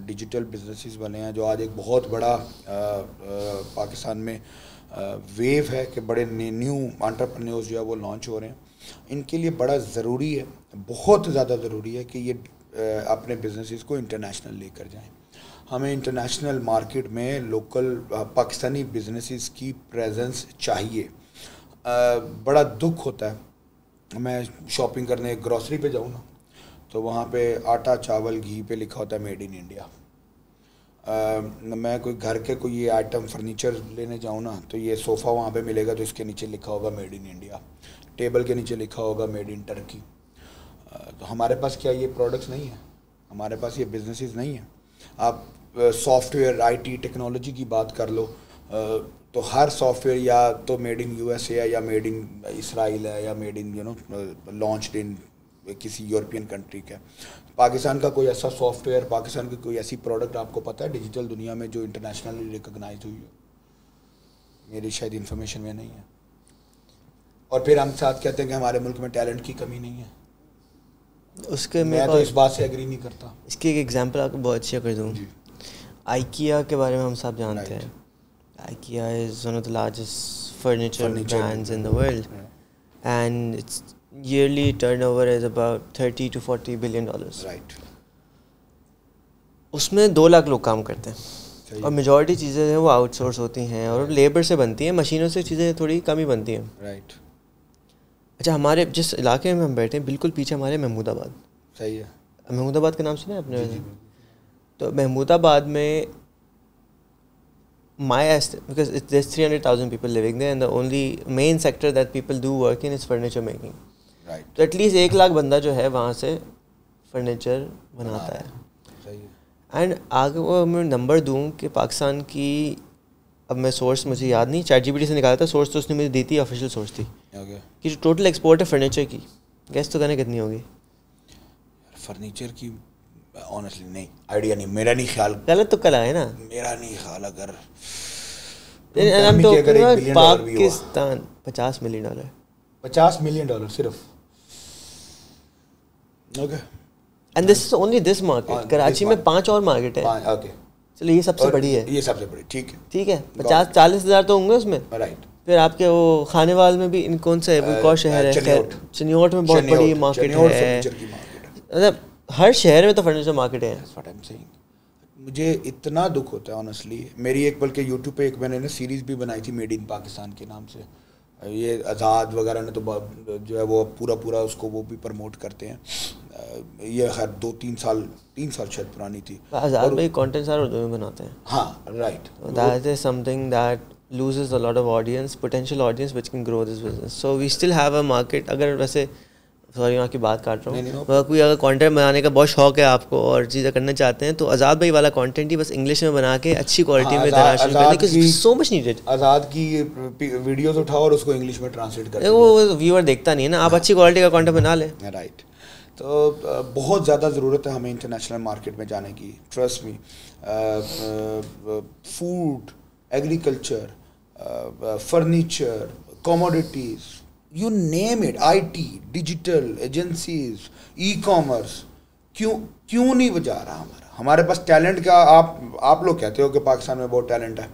ڈیجیٹل بزنسز بنے ہیں, جو آج ایک بہت بڑا پاکستان میں ویو ہے کہ بڑے نیو انٹرپرینیورز جو ہے وہ لانچ ہو رہے ہیں. ان کے لیے بڑا ضروری ہے, بہت زیادہ ضروری ہے کہ یہ اپنے بزنسز کو انٹرنیشنل لے کر جائیں. ہمیں انٹرنیشنل مارکیٹ میں لوکل پاکستانی بزنسز کی پریزنس چاہیے. بڑا دکھ ہوتا ہے, میں شاپنگ کرنے گروسری پہ جاؤں نا تو وہاں پہ آٹا چاول گھی پہ لکھا ہوتا ہے میڈ ان انڈیا. میں کوئی گھر کے کوئی یہ آئٹم فرنیچر لینے جاؤں نا تو یہ صوفہ وہاں پہ ملے گا تو اس کے نیچے لکھا ہوگا میڈ ان انڈیا, ٹیبل کے نیچے لکھا ہوگا میڈ ان ٹرکی. تو ہمارے پاس کیا یہ پروڈکٹس نہیں ہیں, ہمارے پاس یہ بزنسز نہیں ہیں. آپ soft where I T technology کی بات کر لو تو ہر سافٹ ویئر یا تو میڈ ان یو ایس اے ہے, یا میڈ ان اسرائیل ہے, یا میڈ ان لانچڈ ان کسی یورپین کنٹری کا. پاکستان کا کوئی ایسا سافٹ ویئر, پاکستان کی کوئی ایسی پروڈکٹ آپ کو پتہ ہے ڈیجیٹل دنیا میں جو انٹرنیشنلی ریکگنائز ہوئی ہو؟ میری شاید انفارمیشن میں نہیں ہے. اور پھر ہم ساتھ کہتے ہیں کہ ہمارے ملک میں ٹیلنٹ کی کمی نہیں ہے. اس کے میں تو اس بات سے ایگری نہیں کرتا. اس کی ایک ایگزامپل آپ کو بہت اچھا کر دوں. آئیکیا کے بارے میں ہم سب جانتے ہیں. IKEA is one of the largest furniture brands in the world and its yearly turnover is about $30 to $40 billion. Right. اس میں 2 لاکھ لوگ کام کرتے ہیں اور میجورٹی چیزیں ہیں وہ آؤٹ سورس ہوتی ہیں اور لیبر سے بنتی ہیں, مشینوں سے چیزیں تھوڑی کم ہی بنتی ہیں. رائٹ. اچھا, ہمارے جس علاقے میں ہم بیٹھے ہیں بالکل پیچھے ہمارے محمود آباد. صحیح ہے. محمود آباد کا نام سنا ہے آپ نے؟ تو محمود آباد میں my estimate, because there's 300,000 people living there and the only main sector that people do work in is furniture making. Right. تو ایٹ لیسٹ 1 لاکھ بندہ جو ہے وہاں سے فرنیچر بناتا ہے. صحیح ہے. اینڈ آگے وہ میں نمبر دوں کہ پاکستان کی, اب میں سورس مجھے یاد نہیں, چیٹ جی پی ٹی سے نکالا تھا سورس, تو اس نے مجھے دی تھی, آفیشیل سورس تھی, کہ جو ٹوٹل ایکسپورٹ ہے فرنیچر کی, گیس تو کہنا کتنی ہوگی فرنیچر کی؟ آنیسٹلی نہیں, آئیڈیا نہیں, میرا نہیں خیال. غلط تو کل آئے نا, میرا نہیں خیال. اگر پاکستان $50 ملین, $50 ملین صرف. Okay. And this is only this market. Karachi میں 5 اور مارکیٹ ہے. اوکے, چلو یہ سب سے بڑی ہے, یہ سب سے بڑی. ٹھیک ہے, ٹھیک ہے. 50-40 ہزار تو ہوں گے اس میں. رائٹ. پھر آپ کے وہ خانے وال میں بھی کون سا ہے, وہ کون شہر ہے, چنیوٹ میں بہت بڑی مارکیٹ ہے. مطلب ہر شہر میں تو فرنیچر مارکیٹ ہے. مجھے اتنا دکھ ہوتا ہے آنیسٹلی. میری ایک بلکہ یوٹیوب پہ ایک میں نے سیریز بھی بنائی تھی میڈ ان پاکستان کے نام سے. یہ آزاد وغیرہ نے تو جو ہے وہ پورا اس کو وہ بھی پروموٹ کرتے ہیں. یہ خیر 3 سال شاید پرانی تھی. آزاد بھائی کانٹینٹ سارے اردو میں بناتے ہیں. ہاں right. That is some thing that loses a lot of audience, potential audience which can grow this business. So we still have a market. اگر ویسے سوری میں آپ کی بات کاٹ رہا ہوں, اگر کوئی اگر کانٹینٹ بنانے کا بہت شوق ہے آپ کو اور چیزیں کرنا چاہتے ہیں تو آزاد بھائی والا کانٹینٹ ہی بس انگلش میں بنا کے اچھی کوالٹی میں دینا شروع کریں, because so much needed. آزاد کی ویڈیوز اٹھاؤ اور اس کو انگلش میں ٹرانسلیٹ کر. وہ ویور دیکھتا نہیں ہے نا, آپ اچھی کوالٹی کا کانٹینٹ بنا لیں. رائٹ. تو بہت زیادہ ضرورت ہے ہمیں انٹرنیشنل مارکیٹ میں جانے کی. Trust me, food, agriculture, furniture, commodities, you name it, IT, digital, agencies, e-commerce, کیوں نہیں بجا رہا ہمارا. ہمارے پاس ٹیلنٹ کا آپ لوگ کہتے ہو کہ پاکستان میں بہت ٹیلنٹ ہے,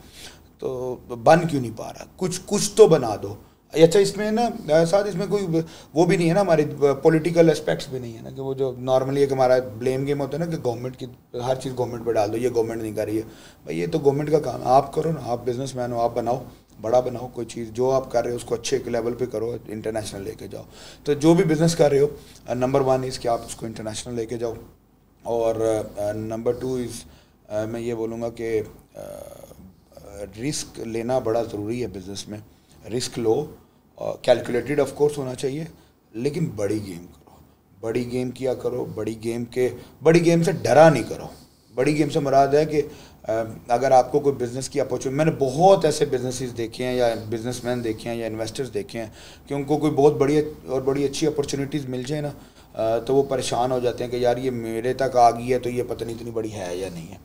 تو بن کیوں نہیں پا رہا؟ کچھ تو بنا دو. اچھا اس میں نا ساتھ اس میں کوئی وہ بھی نہیں ہے نا, ہماری پولیٹیکل اسپیکٹس بھی نہیں ہے نا, کہ وہ جو نارملی ایک ہمارا بلیم گیم ہوتا ہے نا کہ گورنمنٹ کی ہر چیز گورنمنٹ پہ ڈال دو, یہ گورنمنٹ نہیں کر رہی ہے. بھائی یہ تو گورنمنٹ کا کام ہے, آپ کرو نا, آپ بزنس مین ہو, آپ بناؤ, بڑا بناؤ کوئی چیز, جو آپ کر رہے ہو اس کو اچھے ایک لیول پہ کرو, انٹرنیشنل لے کے جاؤ. تو جو بھی بزنس کر رہے ہو, نمبر 1 از کہ آپ اس کو انٹرنیشنل لے کے جاؤ, اور نمبر 2 از میں یہ بولوں گا کہ رسک لینا بڑا ضروری ہے بزنس میں. رسک لو, کیلکولیٹڈ آف کورس ہونا چاہیے, لیکن بڑی گیم کرو, بڑی گیم کیا کرو. بڑی گیم سے ڈرا نہیں کرو. بڑی گیم سے مراد ہے کہ اگر آپ کو کوئی بزنس کی اپارچونیٹی, میں نے بہت ایسے بزنسز دیکھے ہیں یا بزنس مین دیکھے ہیں یا انویسٹرز دیکھے ہیں کہ ان کو کوئی بہت بڑی اور بڑی اچھی اپارچونیٹیز مل جائے نا, تو وہ پریشان ہو جاتے ہیں کہ یار یہ میرے تک آ گئی ہے تو یہ پتہ نہیں اتنی بڑی ہے یا نہیں ہے.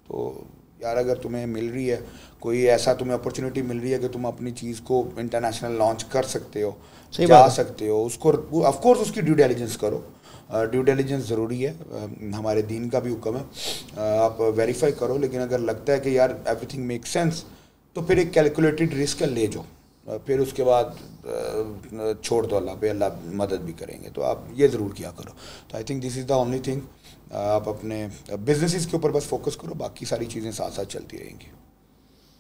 تو یار اگر تمہیں مل رہی ہے کوئی ایسا تمہیں اپارچونیٹی مل رہی ہے کہ تم اپنی چیز کو انٹرنیشنل لانچ کر سکتے ہو, جا سکتے ہو, اس کو آف کورس اس کی ڈیو ڈیلیجنس کرو. ڈیو ڈیلیجنس ضروری ہے, ہمارے دین کا بھی حکم ہے, آپ ویریفائی کرو. لیکن اگر لگتا ہے کہ یار ایوری تھنگ میک سینس, تو پھر ایک کیلکولیٹڈ رسک لے جاؤ, پھر اس کے بعد چھوڑ دو اللہ پہ, اللہ مدد بھی کریں گے. تو آپ یہ ضرور کیا کرو. تو I think this is the only thing. آپ اپنے بزنسز کے اوپر بس فوکس کرو, باقی ساری چیزیں ساتھ ساتھ چلتی رہیں گی.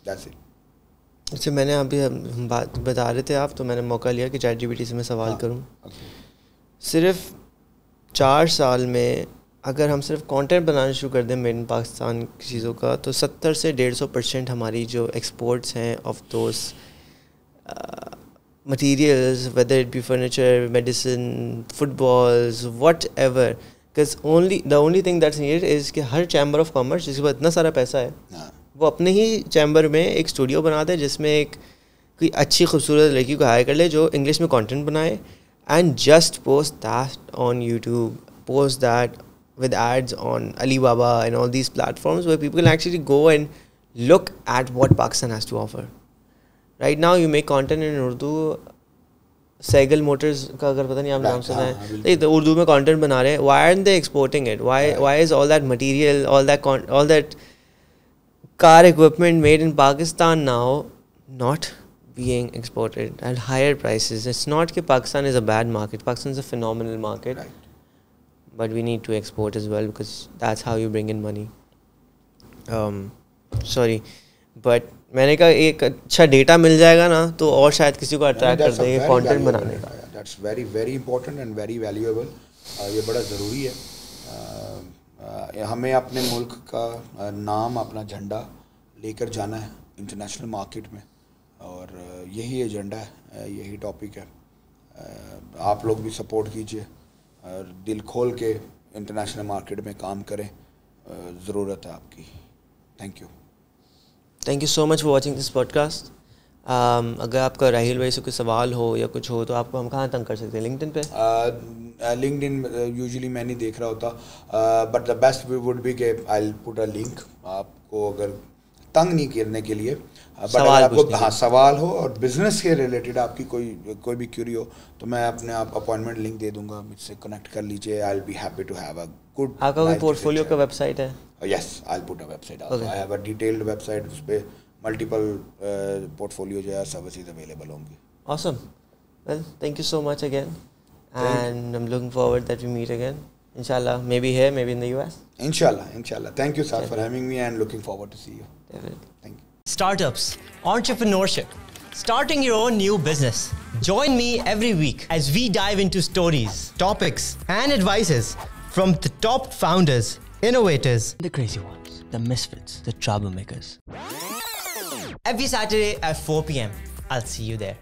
That's it. اچھا میں نے ابھی بات بتا رہے تھے آپ, تو میں نے موقع لیا کہ چیٹ جی پی ٹی سے میں سوال کروں. صرف 4 سال میں اگر ہم صرف کانٹینٹ بنانا شروع کر دیں میڈ ان پاکستان کی چیزوں کا, تو 70 سے 150% ہماری جو ایکسپورٹس ہیں of those materials, whether it be furniture, medicine, footballs, whatever, because the only thing that's needed is کہ ہر چیمبر آف کامرس جس کے پاس اتنا سارا پیسہ ہے وہ اپنے ہی چیمبر میں ایک اسٹوڈیو بنا دے جس میں ایک کوئی اچھی خوبصورت لڑکی کو ہائر کر لے جو انگلش میں کانٹینٹ بنائے, and just post that on YouTube, post that with ads on Alibaba and all these platforms where people can actually go and look at what Pakistan has to offer. Right now you make content in Urdu. Saigal Motors کا اگر پتہ نہیں آپ نام سنا ہے, تو اردو میں کانٹینٹ بنا رہے ہیں. Why aren't they exporting it? Why is all that material, all that car equipment made in Pakistan now not being exported at higher prices? It's not کہ Pakistan is a bad market. Pakistan is a phenomenal market. Right. But we need to export as well because that's how you bring in money. Sorry, but میں نے کہا ایک اچھا data مل جائے گا نا تو اور شاید کسی کو اٹریکٹ کر دے گا کانٹینٹ بنانے کا. That's very very important and very valuable. یہ بڑا ضروری ہے. ہمیں اپنے ملک کا نام, اپنا جھنڈا لے کر جانا ہے انٹرنیشنل مارکیٹ میں, اور یہی ایجنڈا ہے, یہی ٹاپک ہے. آپ لوگ بھی سپورٹ کیجیے اور دل کھول کے انٹرنیشنل مارکیٹ میں کام کریں, ضرورت ہے آپ کی. Thank you so much for watching this podcast. اگر آپ کا راہیل بھائی سے کوئی سوال ہو یا کچھ ہو تو آپ کو ہم کہاں تنگ کر سکتے ہیں؟ لنکڈ ان پہ. لنکڈ ان یوزلی میں نہیں دیکھ رہا ہوتا, but the best way would be کہ I will put a link. آپ کو اگر تنگ نہیں کرنے کے لیے, بٹ اگر آپ کو سوال ہو اور بزنس کے ریلیٹڈ آپ کی کوئی بھی کیوری ہو تو میں اپنے آپ اپوائنٹمنٹ لنک دے دوں گا, مجھ سے کنیکٹ کر لیجیے. I will be happy to have a good. آپ کا کوئی پورٹ فولیو کا ویب سائٹ ہے؟ Yes, I will put a website. I have a detailed website, اس پہ ملٹیپل پورٹ فولیو جو ہے سروسز اویلیبل ہوں گی. Awesome. Well thank you so much again, and I am looking forward that we meet again inshallah, maybe here, maybe in the US. Inshallah. Thank you, sir, for having me, and looking forward to see you. Definitely. Thank you. Startups, entrepreneurship, starting your own new business. Join me every week as we dive into stories, topics, and advices from the top founders, innovators, the crazy ones, the misfits, the troublemakers. Every Saturday at 4 p.m. I'll see you there.